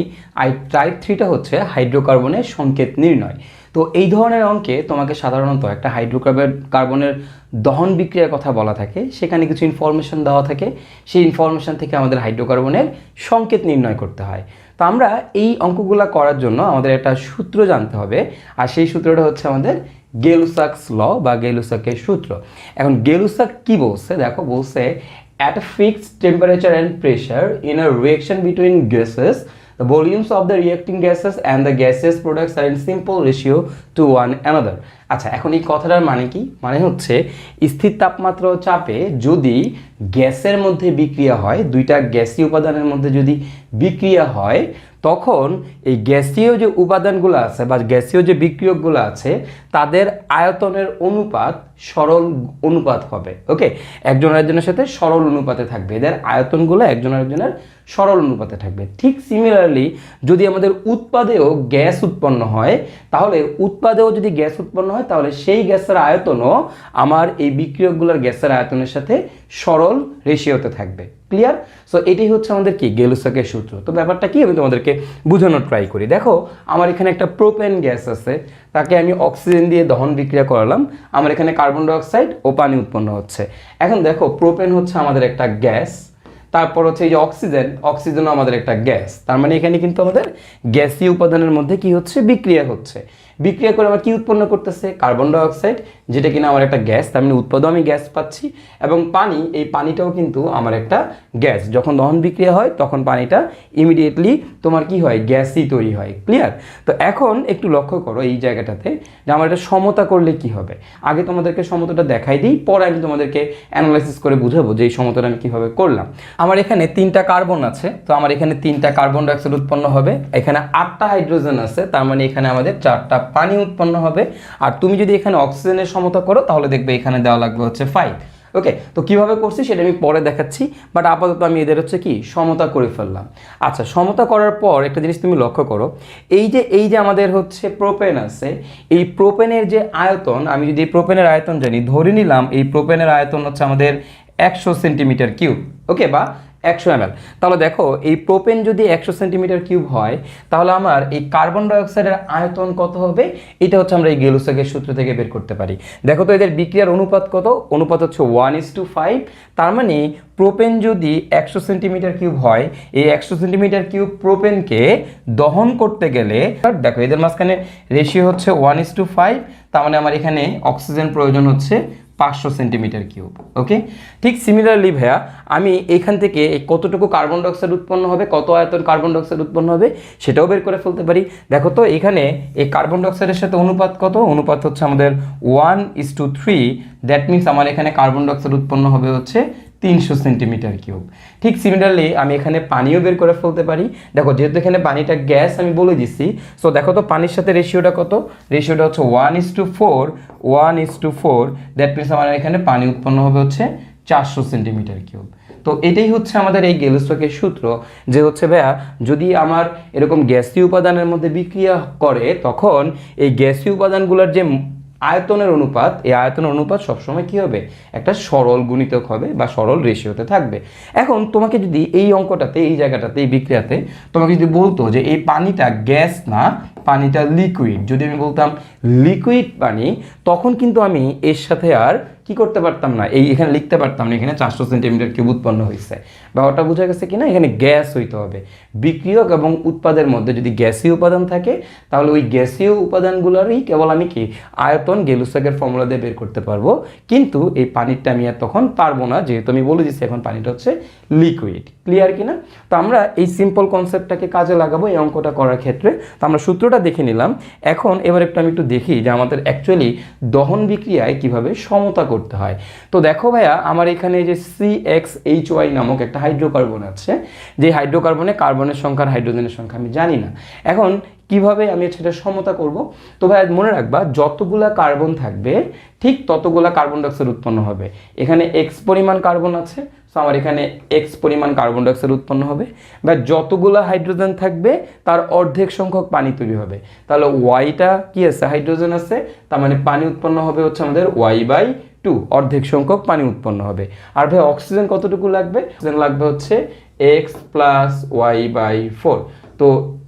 টাইপ 3টা হচ্ছে হাইড্রোকার্বনের সংকেত নির্ণয়। তো এই ধরনের অঙ্কে তোমাকে সাধারণত একটা কার্বনের দহন বিক্রিয়ার কথা বলা থাকে, সেখানে কিছু ইনফরমেশন দেওয়া থাকে, সেই ইনফরমেশন থেকে আমাদের হাইড্রোকার্বনের সংকেত নির্ণয় করতে হয়। তো আমরা এই অঙ্কগুলো করার জন্য আমাদের একটা সূত্র জানতে হবে, আর সেই সূত্রটা হচ্ছে আমাদের গেলুসাকস ল বা গেলুসাকের সূত্র। এখন গেলুসাক কি বলছে দেখো, বলছে at a fixed temperature and pressure in a reaction between gases, the volumes of the reacting gases and the gaseous products are in simple ratio to one another. আচ্ছা, এখন এই কথাটার মানে কি? মানে হচ্ছে স্থির তাপমাত্রা ও চাপে যদি গ্যাসের মধ্যে বিক্রিয়া হয়, দুইটা গ্যাসীয় উপাদানের মধ্যে যদি বিক্রিয়া হয়, তখন এই গ্যাসীয় যে উপাদানগুলো আছে বা গ্যাসীয় যে বিক্রিয়কগুলো আছে তাদের আয়তনের অনুপাত সরল অনুপাত হবে। ওকে, একজন আরেকজনের সাথে সরল অনুপাতে থাকবে, এদের আয়তনগুলো একজন আরেকজনের সরল অনুপাতে থাকবে। ঠিক সিমিলারলি যদি আমাদের উৎপাদেও গ্যাস উৎপন্ন হয়, তাহলে উৎপাদেও যদি গ্যাস উৎপন্ন হয় তাহলে সেই গ্যাসের আয়তনও আমার এই বিক্রিয়কগুলোর গ্যাসের আয়তনের সাথে সরল রেশিওতে থাকবে। ক্লিয়ার? সো এটাই হচ্ছে আমাদের কি গেলুসাকের সূত্র। তো ব্যাপারটা কি আমি তোমাদেরকে বোঝানোর ট্রাই করি। দেখো আমার এখানে একটা প্রোপেন গ্যাস আছে, তাকে আমি অক্সিজেন দিয়ে দহন বিক্রিয়া করালাম, আমার এখানে কার্বন ডাইঅক্সাইড ও পানি উৎপন্ন হচ্ছে। এখন দেখো প্রোপেন হচ্ছে আমাদের একটা গ্যাস, তারপর হচ্ছে এই যে অক্সিজেনও আমাদের একটা গ্যাস, তার মানে এখানে কিন্তু আমাদের গ্যাসীয় উপাদানের মধ্যে কি হচ্ছে, বিক্রিয়া হচ্ছে। বিক্রিয়া করে আমার কি উৎপন্ন করতেছে, কার্বন ডাইঅক্সাইড, যেটা কিনা আমার একটা গ্যাস, তার মানে উৎপাদন আমি গ্যাস পাচ্ছি, এবং পানি, এই পানিটাও কিন্তু আমার একটা গ্যাস। যখন দহন বিক্রিয়া হয় তখন পানিটা ইমিডিয়েটলি তোমার কি হয়, গ্যাসই তৈরি হয়। ক্লিয়ার? তো এখন একটু লক্ষ্য করো এই জায়গাটাতে যে আমার এটা সমতা করলে কি হবে। আগে তোমাদেরকে সমতাটা দেখাই দিই, পরে আমি তোমাদেরকে অ্যানালাইসিস করে বুঝাবো যে এই সমতাটা আমি কিভাবে করলাম। আমার এখানে 3টা কার্বন আছে, তো আমার এখানে 3টা কার্বন ডাইঅক্সাইড উৎপন্ন হবে, এখানে 8টা হাইড্রোজেন আছে, তার মানে এখানে আমাদের 4টা পানি উৎপন্ন হবে। আর তুমি যদি এখানে অক্সিজেনের সমতা করো তাহলে দেখবে এখানে দেওয়া লাগবে হচ্ছে 5। ওকে, তো কিভাবে করছি সেটা আমি পরে দেখাচ্ছি, বাট আপাতত আমি এদের হচ্ছে কি সমতা করে ফেললাম। আচ্ছা, সমতা করার পর একটা জিনিস তুমি লক্ষ্য করো, এই যে আমাদের হচ্ছে প্রোপেন আছে, এই প্রোপেনের যে আয়তন, আমি যদি প্রোপেনের আয়তন জানি, ধরে নিলাম এই প্রোপেনের আয়তন হচ্ছে আমাদের 100 সেন্টিমিটার কিউব, ওকে, বা 100 ml। তাহলে দেখো এই প্রোপেন যদি 100 সেন্টিমিটার কিউব হয়, তাহলে আমার এই কার্বন ডাইঅক্সাইডের আয়তন কত হবে, এটা হচ্ছে আমরা এই গেলুসাকের সূত্র থেকে বের করতে পারি। দেখো তো এদের বিক্রিয়ার অনুপাত কত, অনুপাত হচ্ছে 1:5। তার মানে প্রোপেন যদি 100 সেন্টিমিটার কিউব হয়, এই 100 সেন্টিমিটার কিউব প্রোপেনকে দহন করতে গেলে দেখো এদের মাঝখানে রেশিও হচ্ছে 1:5, তার মানে আমার এখানে অক্সিজেন প্রয়োজন হচ্ছে 500 সেন্টিমিটার কিউব। ওকে, ঠিক সিমিলারলি ভাইয়া আমি এখান থেকে কতটুকু কার্বন ডাইঅক্সাইড উৎপন্ন হবে, কত আয়তন কার্বন ডাইঅক্সাইড উৎপন্ন হবে সেটাও বের করে ফেলতে পারি। দেখো তো এখানে এই কার্বন ডাইঅক্সাইডের সাথে অনুপাত কত, অনুপাত হচ্ছে আমাদের 1:3। দ্যাট মিনস আমার এখানে কার্বন ডাইঅক্সাইড উৎপন্ন হবে হচ্ছে 300 সেন্টিমিটার কিউব। ঠিক সিমিলারলি আমি এখানে পানিও বের করে ফেলতে পারি। দেখো যেহেতু এখানে পানিটা গ্যাস আমি বলে দিচ্ছি, সো দেখো তো পানির সাথে রেশিওটা কত, রেশিওটা হচ্ছে 1:4। দ্যাট মিনস আমার এখানে পানি উৎপন্ন হবে হচ্ছে 400 সেন্টিমিটার কিউব। তো এটাই হচ্ছে আমাদের এই গেলুসাকের সূত্র, যে হচ্ছে ভাইয়া যদি আমার এরকম গ্যাসীয় উপাদানের মধ্যে বিক্রিয়া করে, তখন এই গ্যাসীয় উপাদানগুলোর যে আয়তনের অনুপাত, এই আয়তনের অনুপাত সবসময় কি হবে, একটা সরল গুণিতক হবে বা সরল রেশিওতে থাকবে। এখন তোমাকে যদি এই অঙ্কটাতে, এই জায়গাটাতে, এই বিক্রিয়াতে তোমাকে যদি বলতো যে এই পানিটা গ্যাস না, পানিটা লিকুইড, যদি আমি বলতাম লিকুইড পানি, তখন কিন্তু আমি এর সাথে আর কি করতে পারতাম না, এখানে লিখতে পারতাম না এখানে 400 সেন্টিমিটার কিউব উৎপন্ন হয়েছে। ব্যাপারটা বোঝা গেছে কিনা? এখানে গ্যাস হইতে হবে। বিক্রিয়ক এবং উৎপাদের মধ্যে যদি গ্যাসীয় উপাদান থাকে, তাহলে ওই গ্যাসীয় উপাদানগুলোরই কেবল আমি কি আয়তন গেলুসাকের ফর্মুলা দিয়ে বের করতে পারবো, কিন্তু এই পানিটা আমি আর তখন পারবো না, যেহেতু আমি বলে দিচ্ছি এখন পানিটা হচ্ছে লিকুইড। ক্লিয়ার কিনা? তো আমরা এই সিম্পল কনসেপ্টটাকে কাজে লাগাবো এই অঙ্কটা করার ক্ষেত্রে। তো আমরা সূত্রটা দেখে নিলাম, এখন এবার আমি একটু দেখি যে আমাদের অ্যাকচুয়ালি দহন বিক্রিয়ায় কিভাবে সমতা করতে হয়। তো দেখো ভাইয়া আমার এখানে যে CXHY নামক একটা হাইড্রোকার্বন আছে, যে হাইড্রোকার্বনে কার্বনের সংখ্যা আর হাইড্রোজেনের সংখ্যা আমি জানি না। এখন কিভাবে আমি সেটা সমতা করব? তো ভাইয়া মনে রাখবা যতগুলা কার্বন থাকবে ঠিক ততগুলা কার্বন ডাইঅক্সাইড উৎপন্ন হবে। এখানে X পরিমাণ কার্বন আছে, সো আমার এখানে X পরিমাণ কার্বন ডাইঅক্সাইড উৎপন্ন হবে, বা যতগুলো হাইড্রোজেন থাকবে তার অর্ধেক সংখ্যক পানি তৈরি হবে। তাহলে ওয়াইটা কি আছে, হাইড্রোজেন আছে, তার মানে পানি উৎপন্ন হবে হচ্ছে আমাদের Y/2, অর্ধেক সংখ্যক পানি উৎপন্ন হবে। আর ভাই অক্সিজেন কতটুকু লাগবে, অক্সিজেন লাগবে হচ্ছে X + Y/4। তো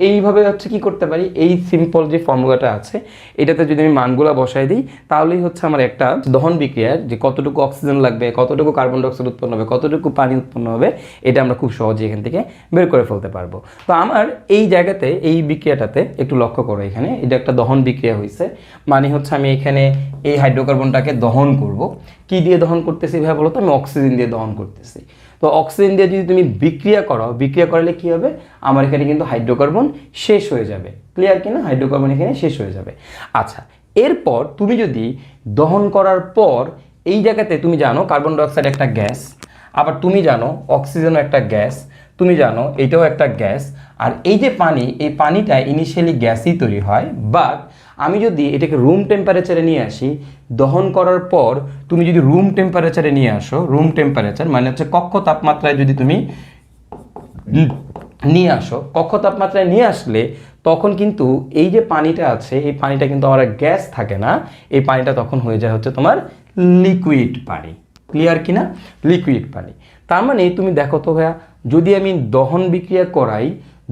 এইভাবে হচ্ছে কি করতে পারি, এই সিম্পল যে ফর্মুলাটা আছে এটাতে যদি আমি মানগুলা বসাই দিই, তাহলেই হচ্ছে আমার একটা দহন বিক্রিয়ার যে কতটুকু অক্সিজেন লাগবে, কতটুকু কার্বন ডাইঅক্সাইড উৎপন্ন হবে, কতটুকু পানি উৎপন্ন হবে, এটা আমরা খুব সহজে এখান থেকে বের করে ফেলতে পারবো। তো আমার এই জায়গাতে এই বিক্রিয়াটাতে একটু লক্ষ্য করো, এখানে এটা একটা দহন বিক্রিয়া হয়েছে, মানে হচ্ছে আমি এখানে এই হাইড্রোকার্বনটাকে দহন করব। কি দিয়ে দহন করতেছি ভাই বলো তো? আমি অক্সিজেন দিয়ে দহন করতেছি। তো অক্সিজেন দিয়ে যদি তুমি বিক্রিয়া করো, বিক্রিয়া করলে কি হবে, আমার এখানে কিন্তু হাইড্রোকার্বন শেষ হয়ে যাবে। ক্লিয়ার কিনা? হাইড্রোকার্বন এখানে শেষ হয়ে যাবে। আচ্ছা, এরপর তুমি যদি দহন করার পর এই জায়গাতে তুমি জানো কার্বন ডাইঅক্সাইড একটা গ্যাস, আবার তুমি জানো অক্সিজেনও একটা গ্যাস, তুমি জানো এটাও একটা গ্যাস, আর এই যে পানি, এই পানিটা ইনিশিয়ালি গ্যাসই তৈরি হয়, বাট আমি যদি এটাকে রুম টেম্পারেচারে নিয়ে আসি, দহন করার পর তুমি যদি রুম টেম্পারেচারে নিয়ে আসো, রুম টেম্পারেচার মানে হচ্ছে কক্ষ তাপমাত্রায় যদি তুমি নিয়ে আসো, কক্ষ তাপমাত্রায় নিয়ে আসলে তখন কিন্তু এই যে পানিটা আছে এই পানিটা কিন্তু আমার গ্যাস থাকে না, এই পানিটা তখন হয়ে যায় হচ্ছে তোমার লিকুইড পানি। ক্লিয়ার কিনা? লিকুইড পানি। তার মানে তুমি দেখো তো ভাইয়া, যদি আমি দহন বিক্রিয়া করাই,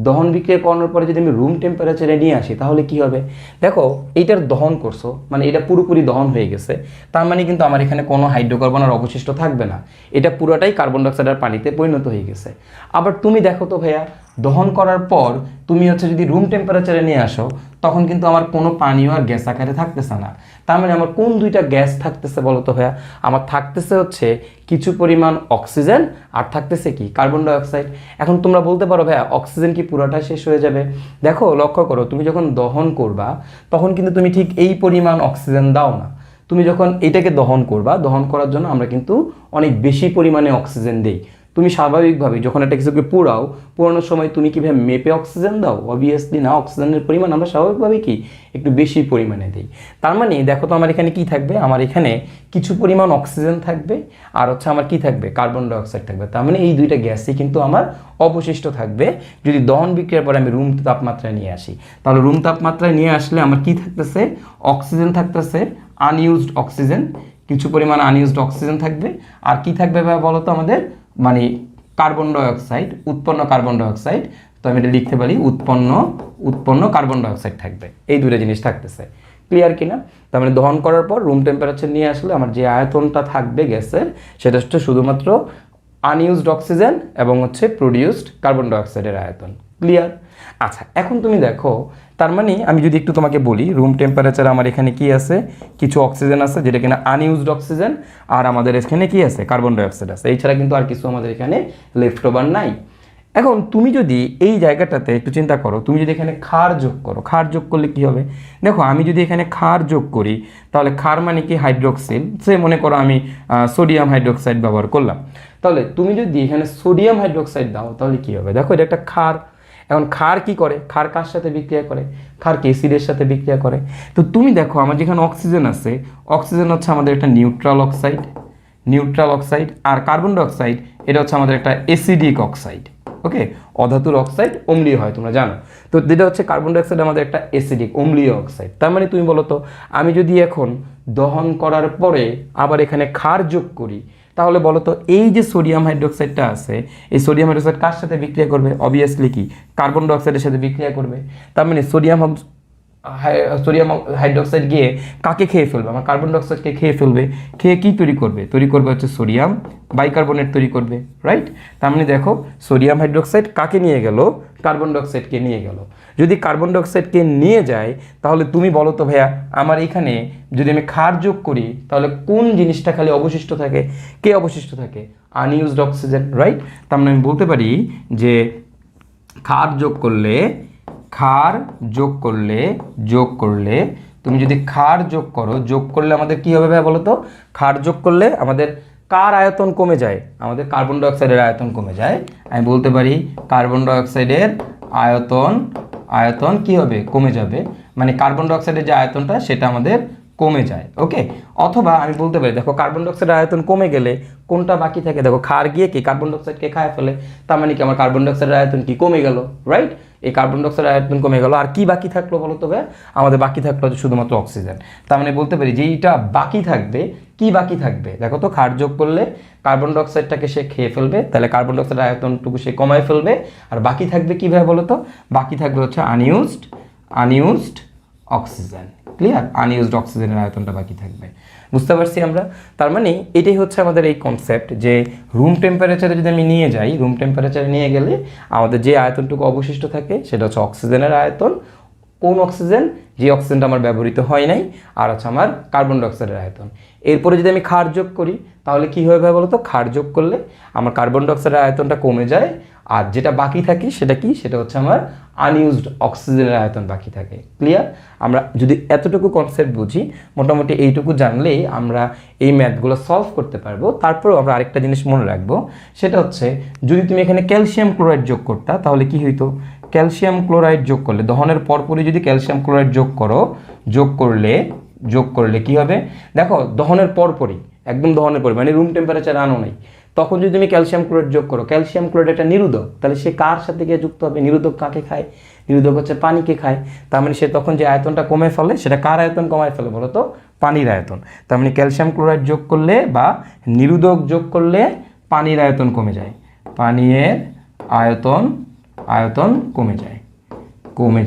দহন বিক্রিয়া করানোর পরে যদি আমি রুম টেম্পারেচারে নিয়ে আসি তাহলে কি হবে? দেখো এইটার দহন করছো মানে এটা পুরোপুরি দহন হয়ে গেছে, তার মানে কিন্তু আমার এখানে কোনো হাইড্রোকার্বন আর অবশিষ্ট থাকবে না, এটা পুরোটাই কার্বন ডাইঅক্সাইড আর পানিতে পরিণত হয়ে গেছে। আবার তুমি দেখো তো ভাইয়া, দহন করার পর তুমি হচ্ছে যদি রুম টেম্পারেচারে নিয়ে আসো তখন কিন্তু আমার কোনো পানিও আর গ্যাস আকারে থাকতেছে না। তার মানে আমার কোন দুইটা গ্যাস থাকতেছে বলো তো ভাইয়া? আমার থাকতেছে হচ্ছে কিছু পরিমাণ অক্সিজেন আর থাকতেছে কি কার্বন ডাইঅক্সাইড। এখন তোমরা বলতে পারো ভাইয়া অক্সিজেন কি পুরোটা শেষ হয়ে যাবে? দেখো লক্ষ্য করো, তুমি যখন দহন করবা তখন কিন্তু তুমি ঠিক এই পরিমাণ অক্সিজেন দাও না। তুমি যখন এটাকে দহন করবা, দহন করার জন্য আমরা কিন্তু অনেক বেশি পরিমাণে অক্সিজেন দেই। তুমি স্বাভাবিকভাবে যখন একটা কিছুকে পোড়াও, পোড়ানোর সময় তুমি কিভাবে মেপে অক্সিজেন দাও? অবভিয়াসলি না, অক্সিজেনের পরিমাণ আমরা স্বাভাবিকভাবে কি একটু বেশি পরিমাণে দিই। তার মানে দেখো তো আমার এখানে কি থাকবে? আমার এখানে কিছু পরিমাণ অক্সিজেন থাকবে আর হচ্ছে আমার কি থাকবে? কার্বন ডাইঅক্সাইড থাকবে। তার মানে এই দুইটা গ্যাসই কিন্তু আমার অবশিষ্ট থাকবে যদি দহন বিক্রিয়ার পরে আমি রুম তাপমাত্রায় নিয়ে আসি। তাহলে রুম তাপমাত্রায় নিয়ে আসলে আমার কি থাকতেছে? অক্সিজেন থাকতেছে, আনইউজড অক্সিজেন, কিছু পরিমাণ আনইউজড অক্সিজেন থাকবে। আর কি থাকবে ভাই বলো তো আমাদের? মানে কার্বন ডাইঅক্সাইড, উৎপন্ন কার্বন ডাইঅক্সাইড। তো আমি এটা লিখতে পারি উৎপন্ন কার্বন ডাইঅক্সাইড থাকবে, এই দুটো জিনিস থাকতেছে। ক্লিয়ার কিনা? তার মানে দহন করার পর রুম টেম্পারেচার নিয়ে আসলে আমার যে আয়তনটা থাকবে গ্যাসের সেটা হচ্ছে শুধুমাত্র আনইউজড অক্সিজেন এবং হচ্ছে প্রডিউসড কার্বন ডাইঅক্সাইডের আয়তন। ক্লিয়ার? আচ্ছা, এখন তুমি দেখো, তার মানে আমি যদি একটু তোমাকে বলি, রুম টেম্পারেচার আমার এখানে কি আছে? কিছু অক্সিজেন আছে যেটা কিনা আনইউজড অক্সিজেন, আর আমাদের এখানে কি আছে? কার্বন ডাইঅক্সাইড আছে। এছাড়া কিন্তু আর কিছু আমাদের এখানে লেফট ওভার নাই। এখন তুমি যদি এই জায়গাটাতে একটু চিন্তা করো, তুমি যদি এখানে ক্ষার যোগ করো, ক্ষার যোগ করলে কি হবে? দেখো আমি যদি এখানে ক্ষার যোগ করি তাহলে ক্ষার মানে কি? হাইড্রোক্সিল। সে মনে করো আমি সোডিয়াম হাইড্রোক্সাইড ব্যবহার করলাম, তাহলে তুমি যদি এখানে সোডিয়াম হাইড্রোক্সাইড দাও তাহলে কি হবে? দেখো এটা একটা ক্ষার। এখন ক্ষার কি করে? ক্ষার কার সাথে বিক্রিয়া করে? ক্ষার অ্যাসিডের সাথে বিক্রিয়া করে। তো তুমি দেখো আমার যেখানে অক্সিজেন আছে, অক্সিজেন হচ্ছে আমাদের একটা নিউট্রাল অক্সাইড, আর কার্বন ডাইঅক্সাইড এটা হচ্ছে আমাদের একটা অ্যাসিডিক অক্সাইড। ওকে, অধাতুর অক্সাইড অম্লীয় হয় তোমরা জানো। তো যেটা হচ্ছে কার্বন ডাইঅক্সাইড আমাদের একটা অ্যাসিডিক অম্লীয় অক্সাইড। তার মানে তুমি বলো তো, আমি যদি এখন দহন করার পরে আবার এখানে ক্ষার যোগ করি তাহলে বলো তো এই যে সোডিয়াম হাইড্রোক্সাইডটা আছে, এই সোডিয়াম হাইড্রোক্সাইড কার সাথে বিক্রিয়া করবে? অবভিয়াসলি কি কার্বন ডাইঅক্সাইডের সাথে বিক্রিয়া করবে। তার মানে সোডিয়াম হাইড্রোক্সাইড গিয়ে কাকে খেয়ে ফেলবে? আমার কার্বন ডাইঅক্সাইডকে খেয়ে ফেলবে। খেয়ে কি তৈরি করবে? তৈরি করবে হচ্ছে সোডিয়াম বাইকার্বনেট তৈরি করবে, রাইট? তার মানে দেখো সোডিয়াম হাইড্রোক্সাইড কাকে নিয়ে গেল? কার্বন ডাইঅক্সাইডকে নিয়ে গেল। যদি কার্বন ডাইঅক্সাইডকে নিয়ে যায় তাহলে তুমি বলো তো ভাইয়া, আমার এখানে যদি আমি ক্ষার যোগ করি তাহলে কোন জিনিসটা খালি অবশিষ্ট থাকে? কে অবশিষ্ট থাকে? Unused oxygen, right? তার মানে আমি বলতে পারি যে ক্ষার যোগ করলে তুমি যদি ক্ষার যোগ করো, যোগ করলে আমাদের কি হবে ভাই বলো তো? ক্ষার যোগ করলে আমাদের কার আয়তন কমে যায়? আমাদের কার্বন ডাইঅক্সাইডের আয়তন কমে যায়। আমি বলতে পারি কার্বন ডাইঅক্সাইডের আয়তন কি হবে? কমে যাবে। মানে কার্বন ডাইঅক্সাইডের যে আয়তনটা সেটা আমাদের কমে যায়। ওকে, অথবা আমি বলতে পারি দেখো কার্বন ডাইঅক্সাইডের আয়তন কমে গেলে কোনটা বাকি থাকে? দেখো ক্ষার গিয়ে কি কার্বন ডাইঅক্সাইডকে খায় ফেলে, তার মানে কি আমার কার্বন ডাইঅক্সাইডের আয়তন কি কমে গেল, রাইট? এই কার্বন ডাইঅক্সাইডের আয়তন কমে গেল, আর কি বাকি থাকলো বলো তো ভাই? আমাদের বাকি থাকলো শুধুমাত্র অক্সিজেন। তার মানে বলতে পারি যে এইটা বাকি থাকবে। কি বাকি থাকবে? দেখো তো ক্ষার যোগ করলে কার্বন ডাইঅক্সাইডটাকে সে খেয়ে ফেলবে, তাহলে কার্বন ডাইঅক্সাইডের আয়তনটুকু সে কমায় ফেলবে। আর বাকি থাকবে কি ভাই বলো তো? বাকি থাকবে হচ্ছে আনইউজড অক্সিজেন। ক্লিয়ার? আনইউজড অক্সিজেনের আয়তনটা বাকি থাকবে। বুঝতে পারছি আমরা? তার মানে এটাই হচ্ছে আমাদের এই কনসেপ্ট যে রুম টেম্পারেচারে যদি আমি নিয়ে যাই, রুম টেম্পারেচারে নিয়ে গেলে আমাদের যে আয়তনটুকু অবশিষ্ট থাকে সেটা হচ্ছে অক্সিজেনের আয়তন। কোন অক্সিজেন? যে অক্সিজেনটা আমার ব্যবহৃত হয় নাই। আর হচ্ছে আমার কার্বন ডাইঅক্সাইডের আয়তন। এরপরে যদি আমি ক্ষার যোগ করি তাহলে কি হবে বলো তো? ক্ষার যোগ করলে আমার কার্বন ডাইঅক্সাইডের আয়তনটা কমে যায়, আর যেটা বাকি থাকে সেটা কি? সেটা হচ্ছে আমার আনইউজড অক্সিজেনের আয়তন বাকি থাকে। ক্লিয়ার? আমরা যদি এতটুকু কনসেপ্ট বুঝি, মোটামুটি এইটুকু জানলেই আমরা এই ম্যাথগুলো সলভ করতে পারবো। তারপরেও আমরা আরেকটা জিনিস মনে রাখবো, সেটা হচ্ছে যদি তুমি এখানে ক্যালসিয়াম ক্লোরাইড যোগ করতা তাহলে কি হইতো? ক্যালসিয়াম ক্লোরাইড যোগ করলে, দহনের পরপরই যদি ক্যালসিয়াম ক্লোরাইড যোগ করলে কি হবে? দেখো দহনের পরপরই, একদম দহনের পরই, মানে রুম টেম্পারেচার আনো নাই, তখন যদি তুমি ক্যালসিয়াম ক্লোরাইড যোগ করো, ক্যালসিয়াম ক্লোরাইড একটা নিরোধক, তাহলে সে কার সাথে গিয়ে যুক্ত হবে? নিরোধক কাকে খায়? নিরোধক হচ্ছে পানিকে খায়। তার মানে সে তখন যে আয়তনটা কমে ফেলে সেটা কার আয়তন কমায় ফেলে বলো তো? পানির আয়তন। তার মানে ক্যালসিয়াম ক্লোরাইড যোগ করলে বা নিরোধক যোগ করলে পানির আয়তন কমে যায়, পানির আয়তন কমে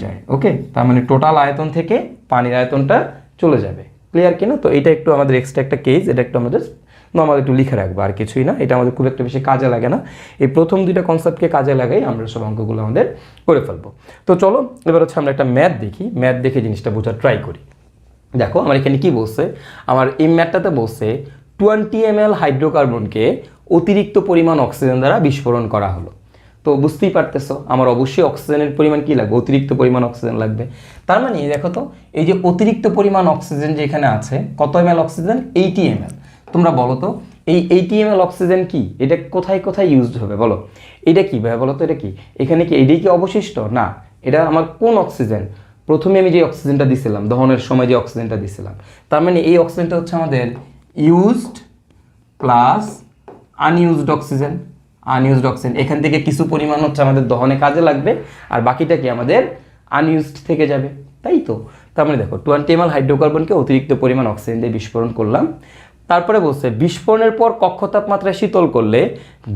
যায়। ওকে, তার মানে টোটাল আয়তন থেকে পানির আয়তনটা চলে যাবে। ক্লিয়ার কিনা? তো এটা একটু আমাদের এক্সট্রা একটা কেস, এটা একটু আমাদের নর্মাল একটু লিখে রাখবো, আর কিছুই না। এটা আমাদের খুব একটা বেশি কাজে লাগে না। এই প্রথম দুইটা কনসেপ্টকে কাজে লাগাই আমরা সব অঙ্কগুলো আমাদের করে ফেলবো। তো চলো এবার হচ্ছে আমরা একটা ম্যাথ দেখি, ম্যাথ দেখে জিনিসটা বোঝার ট্রাই করি। দেখো আমার এখানে কি বলছে, আমার এই ম্যাথটাতে বলছে 20 ml হাইড্রোকার্বনকে অতিরিক্ত পরিমাণ অক্সিজেন দ্বারা বিস্ফোরণ করা হলো। তো বুঝতেই পারতেছো আমার অবশ্যই অক্সিজেনের পরিমাণ কি লাগবে? অতিরিক্ত পরিমাণ অক্সিজেন লাগবে। তার মানে দেখো তো এই যে অতিরিক্ত পরিমাণ অক্সিজেন যে এখানে আছে, কত ml অক্সিজেন? 80 ml। তোমরা বলো তো এই 80 ml অক্সিজেন কি, এটা কোথায় কোথায় ইউজড হবে বলো? এটা কি ভাই বলো তো, এটা কি এখানে কি এটাই কি অবশিষ্ট? না, এটা আমার কোন অক্সিজেন? প্রথমে আমি যে অক্সিজেনটা দিছিলাম, দহনের সময় যে অক্সিজেনটা দিছিলাম, তার মানে এই অক্সিজেনটা হচ্ছে আমাদের ইউজড প্লাস আনইউজড অক্সিজেন। এখান থেকে কিছু পরিমাণ হচ্ছে আমাদের দহনে কাজে লাগবে, আর বাকিটা কি আমাদের আনইউজড থেকে যাবে, তাই তো? তার মানে দেখো 20 ml হাইড্রোকার্বনকে অতিরিক্ত পরিমাণ অক্সিজেন দিয়ে বিস্ফোরণ করলাম। তারপরে বলছে বিস্ফোরণের পর কক্ষ তাপমাত্রায় শীতল করলে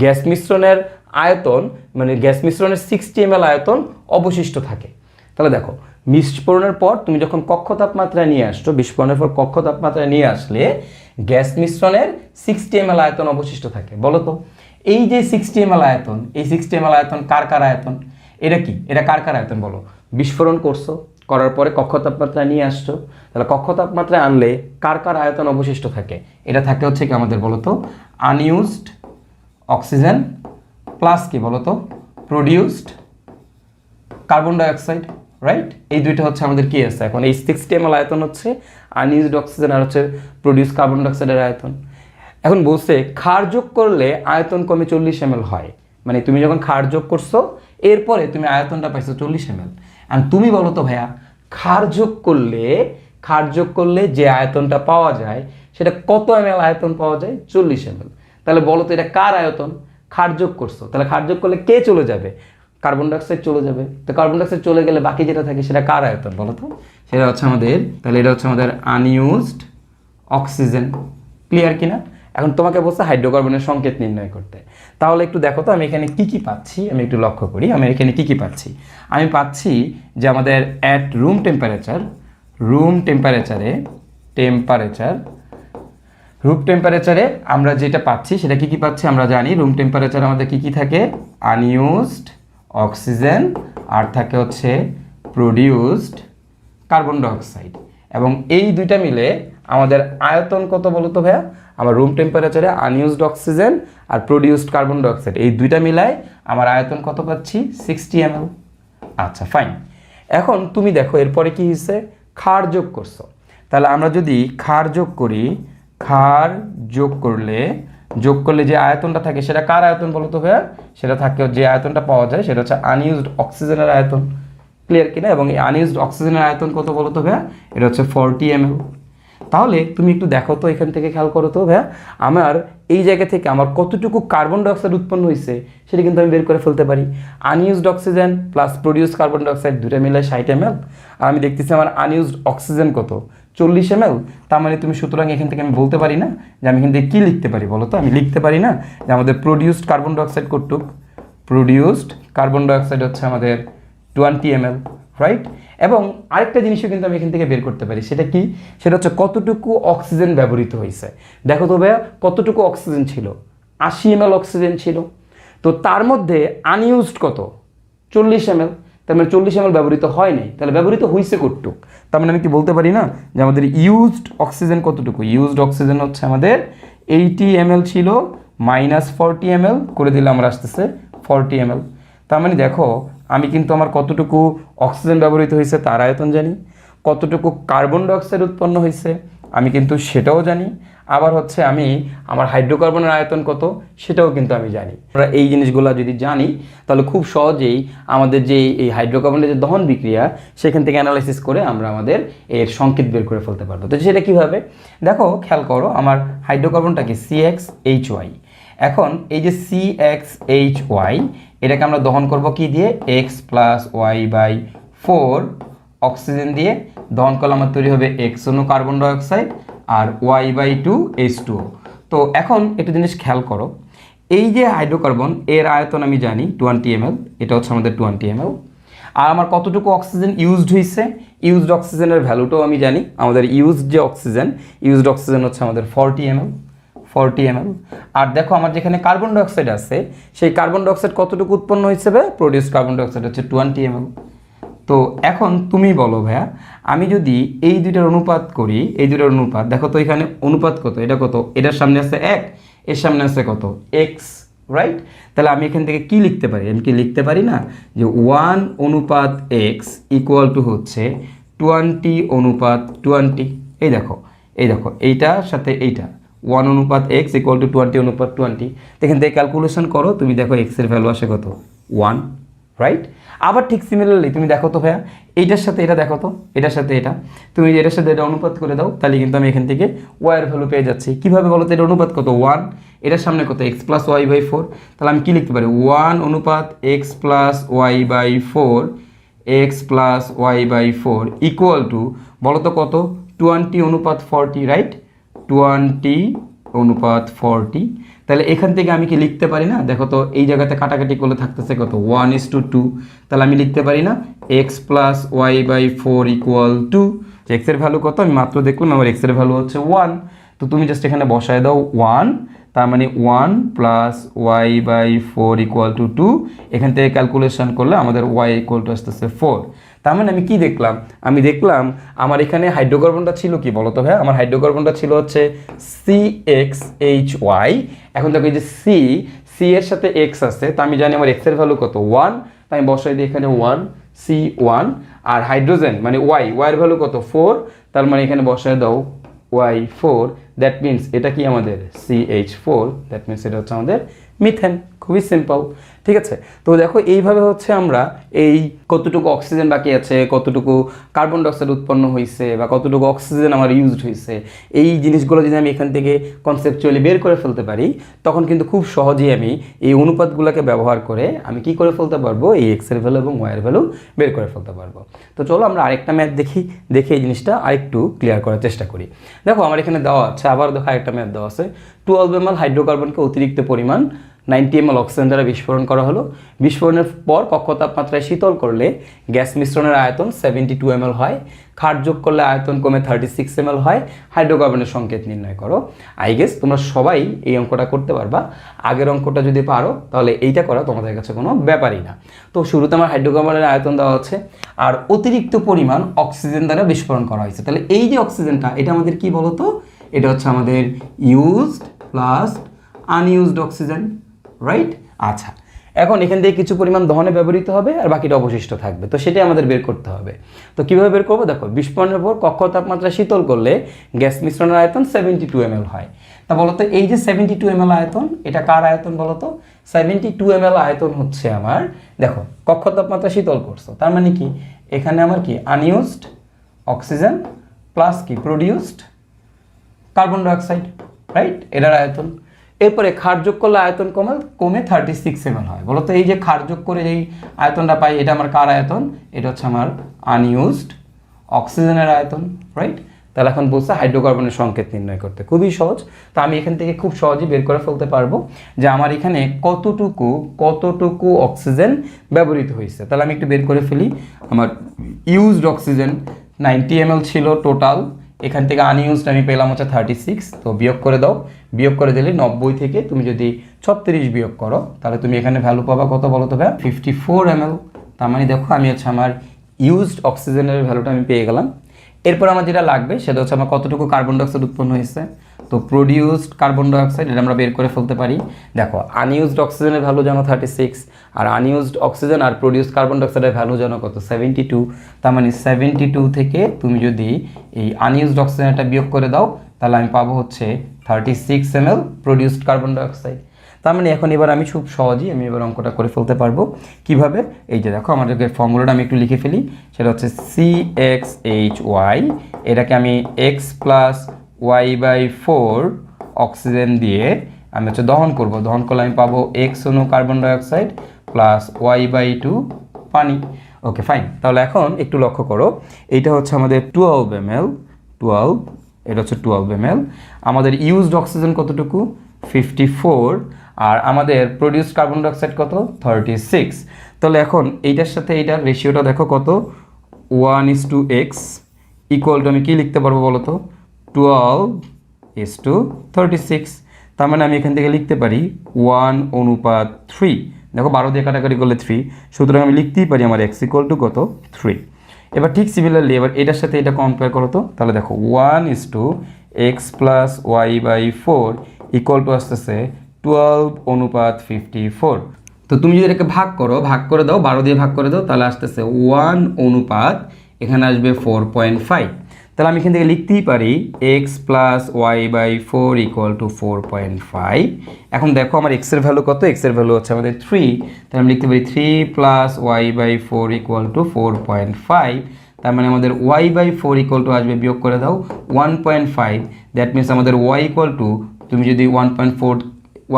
গ্যাস মিশ্রণের আয়তন, মানে গ্যাস মিশ্রণের 60 ml আয়তন অবশিষ্ট থাকে। তাহলে দেখো বিস্ফোরণের পর তুমি যখন কক্ষ তাপমাত্রায় নিয়ে আসছো, বিস্ফোরণের পর কক্ষ তাপমাত্রায় নিয়ে আসলে গ্যাস মিশ্রণের 60 ml আয়তন অবশিষ্ট থাকে। বলো তো এই যে 60 ml আয়তন, এই 60 ml আয়তন কার কার আয়তন? এটা কি, এটা কার কার আয়তন বলো? বিস্ফোরণ করছো, করার পরে কক্ষ তাপমাত্রায় নিয়ে আসছো, তাহলে কক্ষ তাপমাত্রায় আনলে কার কার আয়তন অবশিষ্ট থাকে? এটা থাকে হচ্ছে কি আমাদের বলো তো আনইউজড অক্সিজেন প্লাস কি বলো তো প্রডিউসড কার্বন ডাইঅক্সাইড, রাইট? এই দুইটা হচ্ছে আমাদের কি আছে এখন? এই 60 ml আয়তন হচ্ছে আনইউজড অক্সিজেন আর হচ্ছে প্রডিউস কার্বন ডাইঅক্সাইডের আয়তন। এখন বলছে ক্ষার যোগ করলে আয়তন কমে 40 ml হয়, মানে তুমি যখন ক্ষার যোগ করছো এরপরে তুমি আয়তনটা পাইছো 40 ml। আর তুমি বলো তো ভাইয়া ক্ষার যোগ করলে যে আয়তনটা পাওয়া যায় সেটা কত ml আয়তন পাওয়া যায়? 40 ml। তাহলে বলো তো এটা কার আয়তন? ক্ষার যোগ করছো, তাহলে ক্ষার যোগ করলে কে চলে যাবে? কার্বন ডাইঅক্সাইড চলে যাবে। তো কার্বন ডাইঅক্সাইড চলে গেলে বাকি যেটা থাকে সেটা কার আয়তন বলো তো? সেটা হচ্ছে আমাদের, তাহলে এটা হচ্ছে আমাদের আনইউজড অক্সিজেন। ক্লিয়ার কিনা? এখন তোমাকে বলছে হাইড্রোকার্বনের সংকেত নির্ণয় করতে। তাহলে একটু দেখো তো আমি এখানে কি কি পাচ্ছি, আমি একটু লক্ষ্য করি আমি এখানে কি কি পাচ্ছি। আমি পাচ্ছি যে আমাদের অ্যাট রুম টেম্পারেচারে আমরা যেটা পাচ্ছি সেটা কি কি পাচ্ছি আমরা জানি। রুম টেম্পারেচারে আমাদের কি কি থাকে? আনইউজড অক্সিজেন আর থাকে হচ্ছে প্রডিউসড কার্বন ডাইঅক্সাইড, এবং এই দুইটা মিলে আমাদের আয়তন কত বলো তো ভাইয়া? আমার রুম টেম্পারেচারে আনইউজড অক্সিজেন আর প্রডিউসড কার্বন ডাইঅক্সাইড এই দুইটা মিলায় আমার আয়তন কত পাচ্ছি? 60 ml। আচ্ছা ফাইন। এখন তুমি দেখো এরপরে কি হয়েছে? ক্ষার যোগ করছো। তাহলে আমরা যদি ক্ষার যোগ করলে যে আয়তনটা থাকে সেটা কার আয়তন বলো তো ভাইয়া? সেটা থাকে, যে আয়তনটা পাওয়া যায় সেটা হচ্ছে আনইউজড অক্সিজেনের আয়তন। ক্লিয়ার কিনা? এবং এই আনইউজড অক্সিজেনের আয়তন কত বলো তো ভাইয়া? এটা হচ্ছে 40 ml। তাহলে তুমি একটু দেখো তো, এখান থেকে খেয়াল করো তো ভাইয়া, আমার এই জায়গা থেকে আমার কতটুকু কার্বন ডাইঅক্সাইড উৎপন্ন হয়েছে সেটা কিন্তু আমি বের করে ফেলতে পারি। Unused oxygen plus produce carbon dioxide দুটো মিলে 60 ml, আর আমি দেখতেছি আমার আনইউজড অক্সিজেন কত? 40 ml। তার মানে তুমি সুতরাং এখান থেকে আমি বলতে পারি না যে আমি এখান থেকে কী লিখতে পারি বলো তো? আমি লিখতে পারি না যে আমাদের প্রডিউসড কার্বন ডাইঅক্সাইড কতটুক? প্রডিউসড কার্বন ডাইঅক্সাইড হচ্ছে আমাদের 20 ml, রাইট? এবং আরেকটা জিনিসও কিন্তু আমি এখান থেকে বের করতে পারি, সেটা কি? সেটা হচ্ছে কতটুকু অক্সিজেন ব্যবহৃত হয়েছে। দেখো তো ভাইয়া কতটুকু অক্সিজেন ছিল? 80 ml অক্সিজেন ছিল। তো তার মধ্যে আনইউজড কত? 40 ml। তার মানে 40 ml ব্যবহৃত হয় নাই, তাহলে ব্যবহৃত হয়েছে কতটুক? তার মানে আমি কি বলতে পারি না যে আমাদের ইউজড অক্সিজেন কতটুকু? ইউজড অক্সিজেন হচ্ছে আমাদের 80 ml ছিল, মাইনাস 40 ml করে দিলে আমরা আসতেছে 40 ml। তার মানে দেখো আমি কিন্তু আমার কতটুকু অক্সিজেন ব্যবহৃত হয়েছে তার আয়তন জানি, কতটুকু কার্বন ডাইঅক্সাইড উৎপন্ন হয়েছে আমি কিন্তু সেটাও জানি, আবার হচ্ছে আমি আমার হাইড্রোকার্বনের আয়তন কত সেটাও কিন্তু আমি জানি। আমরা এই জিনিসগুলো যদি জানি তাহলে খুব সহজেই আমাদের যে এই হাইড্রোকার্বনের যে দহন বিক্রিয়া সেখান থেকে অ্যানালাইসিস করে আমরা আমাদের এর সংকেত বের করে ফেলতে পারবো। তো সেটা কীভাবে? দেখো খেয়াল করো, আমার হাইড্রোকার্বনটা কি? CXHY, এখন এই যে CxHy এটাকে আমরা দহন করব কি দিয়ে, x + y/4 অক্সিজেন দিয়ে দহন করলে আমার তৈরি হবে x অণু কার্বন ডাইঅক্সাইড আর y/2 H2O। তো এখন একটা জিনিস খেয়াল করো, এই যে হাইড্রোকার্বন এর আয়তন আমি জানি 20 ml, এটা হচ্ছে আমাদের 20 ml। আর আমার কতটুকু অক্সিজেন ইউজড হয়েছে, ইউজড অক্সিজেনের ভ্যালুটাও আমি জানি, আমাদের ইউজড অক্সিজেন হচ্ছে আমাদের 40 ml। আর দেখো আমার যেখানে কার্বন ডাইঅক্সাইড আছে সেই কার্বন ডাইঅক্সাইড কতটুকু উৎপন্ন হয়েছে, প্রোডিউস কার্বন ডাইঅক্সাইড হচ্ছে 20 ml। তো এখন তুমি বলো ভাইয়া, আমি যদি এই দুইটার অনুপাত করি, এই দুইটার অনুপাত দেখো তো, এখানে অনুপাত কত, এটা কত, এটার সামনে আছে 1, এর সামনে আছে কত, x, রাইট? তাহলে আমি এখান থেকে কি লিখতে পারি, আমি কি লিখতে পারি না যে 1:x = হচ্ছে 20:20। এই দেখো এইটার সাথে এইটা 1:x = 20:20। এখান থেকে ক্যালকুলেশন করো, তুমি দেখো x এর ভ্যালু আসে কত, 1, রাইট? আবার ঠিক সিমিলারলি তুমি দেখো তো ভাইয়া, এইটার সাথে এটা দেখো তো, এটার সাথে এটা, তুমি এটার সাথে এটা অনুপাত করে দাও, তাহলে কিন্তু আমি এখান থেকে y এর ভ্যালু পেয়ে যাচ্ছি। কীভাবে বলো তো, এটা অনুপাত কত, 1, এটার সামনে কত, x + y/4। তাহলে আমি কি লিখতে পারি, 1:x + y/4, x + y/4 = বলো তো কত, 20:40, রাইট? 20:40। তাহলে এখান থেকে আমি কি লিখতে পারি না, দেখো তো এই জায়গাতে কাটাকাটি করলে থাকতেছে কত, 1:2। তাহলে আমি লিখতে পারি না x + y/4 = x এর ভ্যালু কত, আমি মাত্র দেখলাম আমার x এর ভ্যালু হচ্ছে 1। তো তুমি জাস্ট এখানে বসায় দাও 1, তার মানে 1 + y/4 = 2। এখান থেকে ক্যালকুলেশন করলে আমাদের y = আসতেছে 4। তার মানে আমি কি দেখলাম, আমি দেখলাম আমার এখানে হাইড্রোকার্বনটা ছিল কি বলো তো ভাই, আমার হাইড্রোকার্বনটা ছিল হচ্ছে CxHy। এখন দেখো এই যে C এর সাথে x আছে, তো আমি জানি আমার x এর ভ্যালু কত, 1, তাই আমি বসাই দিই এখানে 1, C1। আর হাইড্রোজেন মানে y এর ভ্যালু কত, 4, তার মানে এখানে বসায় দাও y4। দ্যাট মিনস এটা কি আমাদের CH4, দ্যাট মিনস এটা হচ্ছে আমাদের মিথেন। খুবই সিম্পল, ঠিক আছে? তো দেখো এইভাবে হচ্ছে আমরা এই কতটুকু অক্সিজেন বাকি আছে, কতটুকু কার্বন ডাইঅক্সাইড উৎপন্ন হয়েছে বা কতটুকু অক্সিজেন আমার ইউজড হয়েছে, এই জিনিসগুলো যদি আমি এখান থেকে কনসেপচুয়ালি বের করে ফেলতে পারি, তখন কিন্তু খুব সহজেই আমি এই অনুপাতগুলোকে ব্যবহার করে আমি কি করে ফেলতে পারবো, এই x এর ভ্যালু এবং y এর ভ্যালু বের করে ফেলতে পারবো। তো চলো আমরা আরেকটা ম্যাথ দেখে এই জিনিসটা আরেকটু ক্লিয়ার করার চেষ্টা করি। দেখো আমার এখানে দেওয়া আছে, আবার দেখো আরেকটা ম্যাথ দেওয়া আছে, 12 ml হাইড্রোকার্বনকে অতিরিক্ত পরিমাণ 90 ml অক্সিজেন দ্বারা বিস্ফোরণ করা হলো। বিস্ফোরণের পর কক্ষ তাপমাত্রায় শীতল করলে গ্যাস মিশ্রণের আয়তন 72 ml হয়। ক্ষার যোগ করলে আয়তন কমে 36 ml হয়। হাইড্রোকার্বনের সংকেত নির্ণয় করো। আই গেস তোমরা সবাই এই অঙ্কটা করতে পারবা। আগের অঙ্কটা যদি পারো তাহলে এইটা করা তোমাদের কাছে কোনো ব্যাপারই না। তো শুরুতে আমার হাইড্রোকার্বনের আয়তন দেওয়া হচ্ছে আর অতিরিক্ত পরিমাণ অক্সিজেন দ্বারা বিস্ফোরণ করা হয়েছে। তাহলে এই যে অক্সিজেনটা, এটা আমাদের কি বলতো, এটা হচ্ছে আমাদের used plus unused oxygen, right? আচ্ছা, এখন এখান থেকে কিছু পরিমাণ দহনে ব্যবহৃত হবে আর বাকিটা অবশিষ্ট থাকবে, তো সেটাই আমাদের বের করতে হবে। তো কিভাবে বের করবো, দেখো বিস্ফোরণের পর কক্ষ তাপমাত্রা শীতল করলে গ্যাস মিশ্রণের আয়তন 72 ml হয়। তা বলতো এই যে 72 ml আয়তন, এটা কার আয়তন বলতো? 72 ml আয়তন হচ্ছে আমার, দেখো কক্ষ তাপমাত্রা শীতল করছো, তার মানে কি এখানে আমার কি আনইউজড অক্সিজেন প্লাস কি প্রডিউসড কার্বন ডাইঅক্সাইড, রাইট? এটার আয়তন। এরপরে ক্ষার যোগ করলে আয়তন কমে 36 ml হয়। বলতো এই যে ক্ষার যোগ করে যেই আয়তনটা পাই, এটা আমার কার আয়তন? এটা হচ্ছে আমার আনইউজড অক্সিজেনের আয়তন, রাইট? তাহলে এখন বলছে হাইড্রোকার্বনের সংকেত নির্ণয় করতে, খুবই সহজ। তো আমি এখান থেকে খুব সহজেই বের করে ফেলতে পারবো যে আমার এখানে কতটুকু অক্সিজেন ব্যবহৃত হয়েছে। তাহলে আমি একটু বের করে ফেলি। আমার ইউজড অক্সিজেন 90 ml ছিল টোটাল, এখান থেকে আনইউজড আমি পেলাম হচ্ছে 36। তো বিয়োগ করে দাও, বিয়োগ করে দিলে 90 থেকে তুমি যদি 36 বিয়োগ করো তাহলে তুমি এখানে ভ্যালু পাবা কত বলো তো ভাই? 54 ml। তার মানে দেখো আমি হচ্ছে আমার ইউজড অক্সিজেনের ভ্যালুটা আমি পেয়ে গেলাম। এরপর আমার যেটা লাগবে সেটা হচ্ছে আমার কতটুকু কার্বন ডাইঅক্সাইড উৎপন্ন হয়েছে। তো প্রডিউসড কার্বন ডাইঅক্সাইড এটা আমরা বের করে ফেলতে পারি। দেখো আনইউজড অক্সিজেনের ভ্যালু জানো 36, আর আনইউজড অক্সিজেন আর প্রডিউসড কার্বন ডাইঅক্সাইডের ভ্যালু জানো কত? 72। তার মানে 72 থেকে তুমি যদি এই আনইউজড অক্সিজেনটা বিয়োগ করে দাও তাহলে আমি পাবো হচ্ছে 36 ml প্রডিউসড কার্বন ডাইঅক্সাইড। তার মানে এখন এবার আমি খুব সহজেই আমি এবার অঙ্কটা করে ফেলতে পারবো। কিভাবে? এই যে দেখো আমাদেরকে ফর্মুলাটা আমি একটু লিখে ফেলি। সেটা হচ্ছে CxHy, এটাকে আমি x + y/4 অক্সিজেন দিয়ে আমি হচ্ছে দহন করব, দহন করলে আমি পাবো x অণু কার্বন ডাইঅক্সাইড প্লাস y/2 পানি। ওকে ফাইন, তাহলে এখন একটু লক্ষ্য করো, এইটা হচ্ছে আমাদের 12 ml, 12, এটা হচ্ছে 12 ml। আমাদের ইউজড অক্সিজেন কতটুকু? 54, আর আমাদের প্রডিউসড কার্বন ডাইঅক্সাইড কত? 36। তাহলে এখন এইটার সাথে এইটার রেশিওটা দেখো কত, 1:x ইকুয়াল টু আমি কি লিখতে পারবো বলো তো, 12:36। তার মানে আমি এখান থেকে লিখতে পারি 1:3। দেখো 12 দিয়ে কাটাকাটি করলে 3, সুতরাং আমি লিখতেই পারি আমার x ইকুয়াল টু কত, 3। এবার ঠিক সিমিলারলি এবার এটার সাথে এটা কম্পেয়ার করো তো, তাহলে দেখো 1:x plus y/4 equal to আসতেছে 12:54। তো তুমি যদি এটাকে ভাগ করে দাও, 12 দিয়ে ভাগ করে দাও, তাহলে আসতেছে 1 অনুপাত এখানে আসবে 4.5। তাহলে আমি এখান থেকে লিখতেই পারি x plus y/4 equal to 4.5। এখন দেখো আমার x এর ভ্যালু কত, x এর ভ্যালু হচ্ছে আমাদের 3, তাহলে আমি লিখতে পারি 3 প্লাস y/4 ইকুয়াল টু 4.5। তার মানে আমাদের y/4 ইকুয়াল টু আসবে, বিয়োগ করে দাও 1.5, দ্যাট মিনস আমাদের y ইকুয়াল টু, তুমি যদি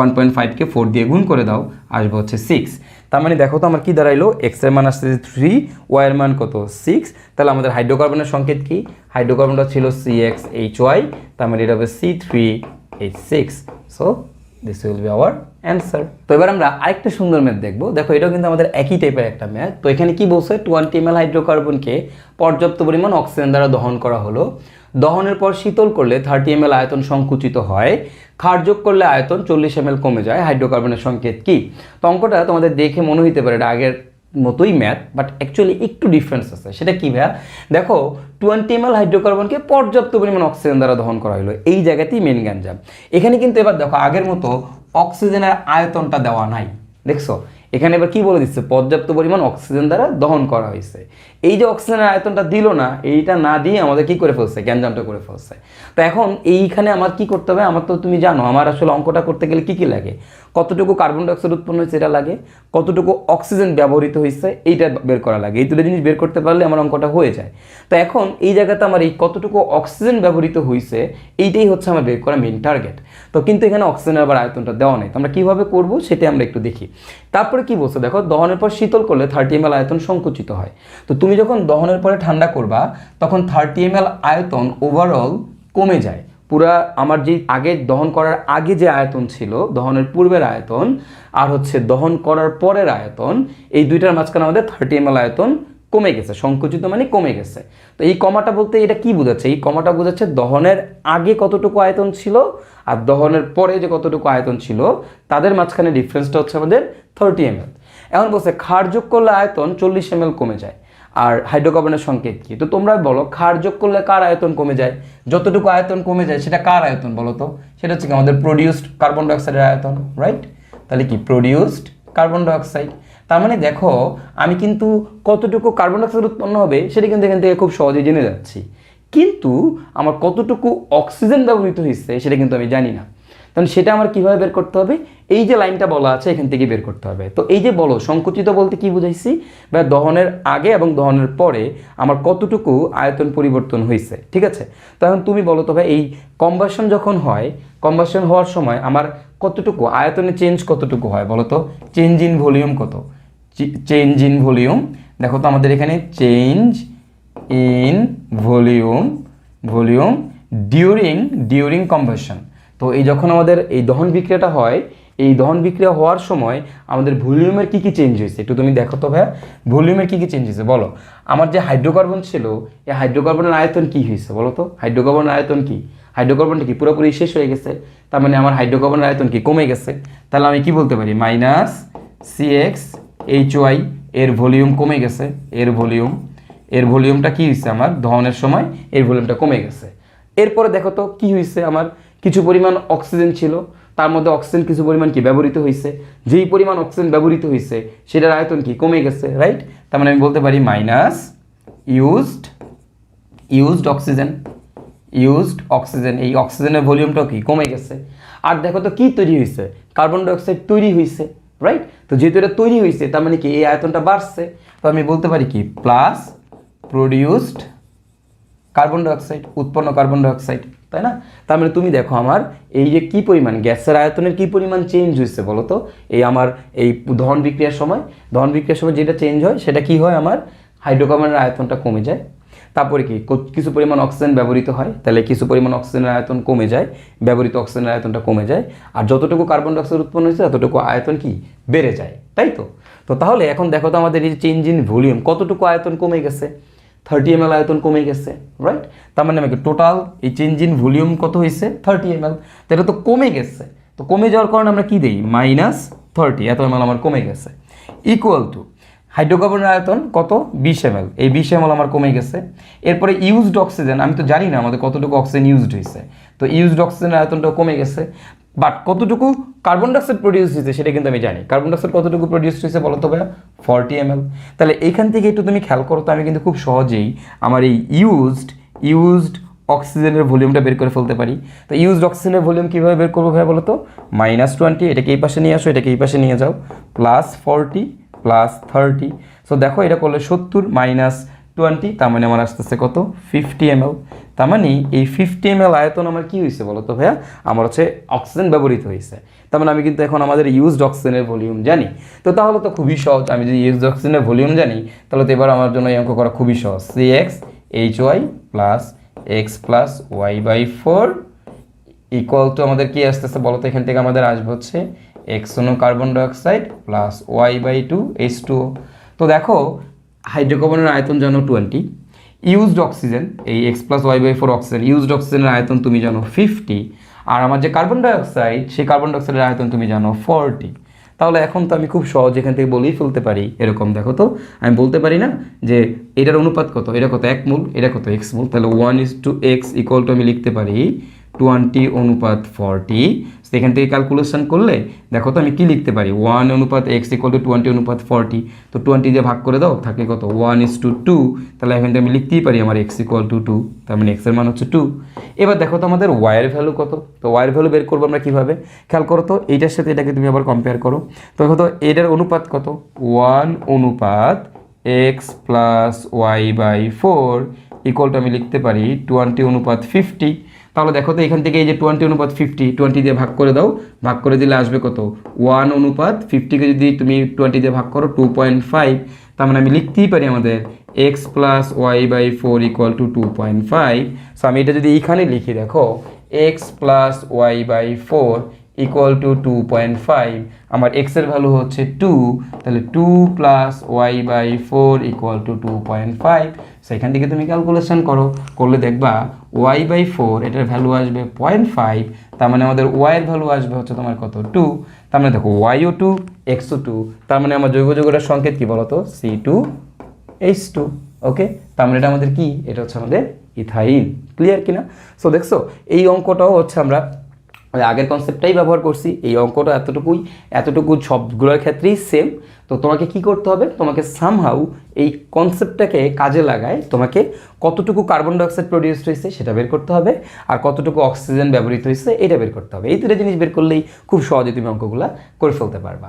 1.5কে 4 দিয়ে গুণ করে দাও আসবে হচ্ছে 6। তার মানে দেখো তো আমার কি দাঁড়াইলো, x এর মান আসছে 3, y এর মান কত 6। তাহলে আমাদের হাইড্রোকার্বনের সংকেত কি, হাইড্রোকার্বনটা ছিল CXHY, তার মানে এটা হবে C3H6। So this will be hour answer. তো এবার আমরা আরেকটা সুন্দর ম্যাথ দেখবো। দেখো এটাও কিন্তু আমাদের একই টাইপের একটা ম্যাথ। তো এখানে কি বলছে, 20 ml হাইড্রোকার্বনকে পর্যাপ্ত পরিমাণ অক্সিজেন দ্বারা দহন করা হলো। দহনের পর শীতল করলে 30 ml আয়তন সংকুচিত হয়, ক্ষার যোগ করলে আয়তন 40 ml কমে যায়। হাইড্রোকার্বনের সংকেত কি? তো অঙ্কটা তোমাদের দেখে মনে হইতে পারে এটা আগের মতোই ম্যাথ, বাট অ্যাকচুয়ালি একটু ডিফারেন্স আছে। সেটা কি ভাইয়া? দেখো 20 ml হাইড্রোকার্বনকে পর্যাপ্ত পরিমাণ অক্সিজেন দ্বারা দহন করা হলো, এই জায়গাতেই মেন গ্যাঞ্জাম। এখানে কিন্তু এবার দেখো আগের মতো অক্সিজেনের আয়তনটা দেওয়া নাই, দেখছো? এখানে এবার কি বলে দিচ্ছে, পর্যাপ্ত পরিমাণ অক্সিজেন দ্বারা দহন করা হয়েছে। এই যে অক্সিজেনের আয়তনটা দিল না, এইটা না দিয়ে আমাদের কি করে ফেলছে, গ্যাঞ্জামটা করে ফেলছে। তো এখন এইখানে আমার কি করতে হবে, আমার তো তুমি জানো আমার আসলে অঙ্কটা করতে গেলে কি কি লাগে, কতটুকু কার্বন ডাইঅক্সাইড উৎপন্ন হয়েছে এটা লাগে, কতটুকু অক্সিজেন ব্যবহৃত হয়েছে এইটা বের করা লাগে। এই দুটো জিনিস বের করতে পারলে আমার অঙ্কটা হয়ে যায়। তো এখন এই জায়গাতে আমার এই কতটুকু অক্সিজেন ব্যবহৃত হয়েছে এইটাই হচ্ছে আমার বের করা মেইন টার্গেট। তো কিন্তু এখানে অক্সিজেনের আবার আয়তনটা দেওয়া নেই, তো আমরা কীভাবে করবো সেটা আমরা একটু দেখি। তারপরে কি বলছে দেখো, দহনের পর শীতল করলে 30 ml আয়তন সংকুচিত হয়। তো তুমি যখন দহনের পরে ঠান্ডা করবা তখন 30 ml আয়তন ওভারঅল কমে যায়। পুরা আমার যে আগে দহন করার আগে যে আয়তন ছিল, দহনের পূর্বের আয়তন আর হচ্ছে দহন করার পরের আয়তন, এই দুইটার মাঝখানে আমাদের 30 ml আয়তন কমে গেছে, সংকুচিত মানে কমে গেছে। তো এই কমাটা বলতে এটা কি বোঝাচ্ছে, এই কমাটা বোঝাচ্ছে দহনের আগে কতটুকু আয়তন ছিল আর দহনের পরে যে কতটুকু আয়তন ছিল তাদের মাঝখানে ডিফারেন্সটা হচ্ছে আমাদের 30 ml। এখন বলছে ক্ষার যোগ করলে আয়তন 40 ml কমে যায়। আর হাইড্রোকার্বনের সংকেত কি? তো তোমরা বলো ক্ষার যোগ করলে কার আয়তন কমে যায়? যতটুকু আয়তন কমে যায় সেটা কার আয়তন বলো তো? সেটা হচ্ছে কি আমাদের প্রডিউসড কার্বন ডাইঅক্সাইডের আয়তন, রাইট? তাহলে কি প্রডিউসড কার্বন ডাইঅক্সাইড। তার মানে দেখো আমি কিন্তু কতটুকু কার্বন ডাইঅক্সাইড উৎপন্ন হবে সেটা কিন্তু এখান থেকে খুব সহজেই জেনে যাচ্ছি, কিন্তু আমার কতটুকু অক্সিজেন ব্যবহৃত হয়েছে সেটা কিন্তু আমি জানি না। তখন সেটা আমার কীভাবে বের করতে হবে, এই যে লাইনটা বলা আছে এখান থেকে বের করতে হবে। তো এই যে বলো সংকুচিত বলতে কি বুঝাইছি, বা দহনের আগে এবং দহনের পরে আমার কতটুকু আয়তন পরিবর্তন হয়েছে, ঠিক আছে? তো এখন তুমি বলো তো ভাই, এই কম্বাসন যখন হয়, কম্বাসন হওয়ার সময় আমার কতটুকু আয়তনে চেঞ্জ কতটুকু হয় বলো তো? চেঞ্জ ইন ভলিউম কত? চেঞ্জ ইন ভলিউম দেখো তো আমাদের এখানে change in volume during combustion. তো এই যখন আমাদের এই দহন বিক্রিয়াটা হয়, এই দহন বিক্রিয়া হওয়ার সময় আমাদের ভলিউমের কী কী চেঞ্জ হয়েছে একটু তুমি দেখো তো ভাইয়া, ভলিউমের কী কী চেঞ্জ হয়েছে বলো? আমার যে হাইড্রোকার্বন ছিল এই হাইড্রোকার্বনের আয়তন কী হয়েছে বলো তো? হাইড্রোকার্বনের আয়তন কি? হাইড্রোকার্বনটা কি পুরোপুরি শেষ হয়ে গেছে, তার মানে আমার হাইড্রোকার্বনের আয়তন কি কমে গেছে। তাহলে আমি কি বলতে পারি, মাইনাস CXHY এর ভলিউম কমে গেছে, এর ভলিউমটা কি হয়েছে আমার দহনের সময়, এর ভলিউমটা কমে গেছে। এরপরে দেখো তো কি হয়েছে, আমার কিছু পরিমাণ অক্সিজেন ছিল, তার মধ্যে অক্সিজেন কিছু পরিমাণ কি ব্যবহৃত হয়েছে, যেই পরিমাণ অক্সিজেন ব্যবহৃত হয়েছে সেটার আয়তন কি কমে গেছে, রাইট? তার মানে আমি বলতে পারি মাইনাস ইউজড অক্সিজেন, এই অক্সিজেনের ভলিউমটাও কি কমে গেছে। আর দেখো তো কি তৈরি হয়েছে, কার্বন ডাইঅক্সাইড তৈরি হয়েছে, রাইট? তো যেহেতু এটা তৈরি হয়েছে তার মানে কি এই আয়তনটা বাড়ছে। তো আমি বলতে পারি কি প্লাস প্রডিউসড কার্বন ডাইঅক্সাইড, উৎপন্ন কার্বন ডাইঅক্সাইড, তাই না? তার মানে তুমি দেখো আমার এই যে কি পরিমাণ গ্যাসের আয়তনের কি পরিমাণ চেঞ্জ হয়েছে বলো তো, এই আমার এই দহন বিক্রিয়ার সময় যেটা চেঞ্জ হয় সেটা কি হয়, আমার হাইড্রোকার্বনের আয়তনটা কমে যায়। তারপরে কি কিছু পরিমাণ অক্সিজেন ব্যবহৃত হয়, তাহলে কিছু পরিমাণ অক্সিজেনের আয়তন কমে যায়, ব্যবহৃত অক্সিজেনের আয়তনটা কমে যায়, আর যতটুকু কার্বন ডাইঅক্সাইড উৎপন্ন হয়েছে ততটুকু আয়তন কি বেড়ে যায়, তাই তো? তো তাহলে এখন দেখো তো আমাদের এই যে চেঞ্জ ইন ভলিউম, কতটুকু আয়তন কমে গেছে, 30 ml আয়তন কমে গেছে, রাইট? তার মানে আমাকে টোটাল এই চেঞ্জ ইন ভলিউম কত হয়েছে, 30 ml। তো এটা তো কমে গেছে, তো কমে যাওয়ার কারণে আমরা কি দিই, -30, এত ml আমার কমে গেছে, ইকুয়াল টু হাইড্রোকার্বনের আয়তন কত, 20 ml, এই 20 ml আমার কমে গেছে। এরপরে ইউজড অক্সিজেন, আমি তো জানি না আমাদের কতটুকু অক্সিজেন ইউজড হয়েছে, তো ইউজড অক্সিজেনের আয়তনটাও কমে গেছে, বাট কতটুকু কার্বন ডাইঅক্সাইড প্রডিউস হয়েছে সেটা কিন্তু আমি জানি। কার্বন ডাইঅক্সাইড কতটুকু প্রডিউস হয়েছে বলো তো ভাইয়া, 40 ml। তাহলে এইখান থেকে একটু তুমি খেয়াল করো তো, আমি কিন্তু খুব সহজেই আমার এই ইউজড অক্সিজেনের ভলিউমটা বের করে ফেলতে পারি। তো ইউজড অক্সিজেনের ভলিউম কীভাবে বের করবো ভাইয়া বলো তো, -20, এটাকে এই পাশে নিয়ে আসো, এটাকে এই পাশে নিয়ে যাও, +40 +30। সো দেখো এটা করলে 70 -20, তার মানে আমার আসতেছে কত, 50 ml। তার মানে এই 50 ml আয়তন আমার কি হয়েছে বলো তো ভাইয়া, আমার হচ্ছে অক্সিজেন ব্যবহৃত হয়েছে। তার মানে আমি কিন্তু এখন আমাদের ইউজড অক্সিজেনের ভলিউম জানি। তো তাহলে তো খুবই সহজ, আমি যদি ইউজড অক্সিজেনের ভলিউম জানি তাহলে তো এবার আমার জন্য এই অঙ্ক করা খুবই সহজ। CxHy + x + y/4 equal to আমাদের কি আসতেছে বলো তো, এখান থেকে আমাদের আসবে হচ্ছে x অণু কার্বন ডাইঅক্সাইড + y/2 H2O। তো দেখো হাইড্রোকার্বনের আয়তন জানো 20, ইউজড অক্সিজেন এই x + y/4 অক্সিজেন, ইউজড অক্সিজেনের আয়তন তুমি জানো 50, আর আমার যে কার্বন ডাইঅক্সাইড সেই কার্বন ডাইঅক্সাইডের আয়তন তুমি জানো 40। তাহলে এখন তো আমি খুব সহজ এখান থেকে বলেই ফেলতে পারি, এরকম দেখো তো, আমি বলতে পারি না যে এটার অনুপাত কত, এটা কত 1 মোল, এটা কত x মোল, তাহলে 1:x ইকুয়াল টু আমি লিখতে পারি 20:40। সেখান থেকে ক্যালকুলেশন করলে দেখো তো আমি কি লিখতে পারি, 1:x ইকুয়াল টু 20:40। তো 20 দিয়ে ভাগ করে দাও, থাকে কত, 1:2। তাহলে এখান থেকে আমি লিখতেই পারি আমার x ইকুয়াল টু 2, তার মানে x এর মান হচ্ছে 2। এবার দেখো তো আমাদের y এর ভ্যালু কত, তো y এর ভ্যালু বের করবো আমরা কীভাবে, খেয়াল করো তো, এইটার সাথে এটাকে তুমি আবার কম্পেয়ার করো। তো দেখো তো এটার অনুপাত কত, 1:x + y/4 ইকুয়াল টু আমি লিখতে পারি 20:50। তাহলে দেখো তো এখান থেকে এই যে 20:50, 20 দিয়ে ভাগ করে দাও, ভাগ করে দিলে আসবে কত, 1:50কে যদি তুমি 20 দিয়ে ভাগ করো 2.5। তার মানে আমি লিখতেই পারি আমাদের x + y/4 equal to 2.5। So আমি এটা যদি এইখানে লিখি, দেখো x + y/4 ইকুয়াল টু 2.5, আমার x এর ভ্যালু হচ্ছে 2, তাহলে 2 + y/4 ইকুয়াল টু 2.5। সেখান থেকে তুমি ক্যালকুলেশন করলে দেখবা y/4 এটার ভ্যালু আসবে 0.5, তার মানে আমাদের y এর ভ্যালু আসবে হচ্ছে তোমার কত, 2। তার মানে দেখো y ও 2 x ও 2, তার মানে আমার জৈব যৌগের সংকেত কি বলতো, C2H2। ওকে, তার মানে এটা আমাদের কি, এটা হচ্ছে আমাদের ইথাইন। ক্লিয়ার কিনা? সো দেখছো এই অঙ্কটাও হচ্ছে আমরা আগের কনসেপ্টটাই ব্যবহার করছি, এই অঙ্কটা এতটুকু সবগুলোর ক্ষেত্রেই সেম। তো তোমাকে কি করতে হবে, তোমাকে সামহাউ এই কনসেপ্টটাকে কাজে লাগায় তোমাকে কতটুকু কার্বন ডাইঅক্সাইড প্রডিউস হয়েছে সেটা বের করতে হবে, আর কতটুকু অক্সিজেন ব্যবহৃত হয়েছে এটা বের করতে হবে। এই দুটো জিনিস বের করলেই খুব সহজে তুমি অঙ্কগুলো করে ফেলতে পারবা।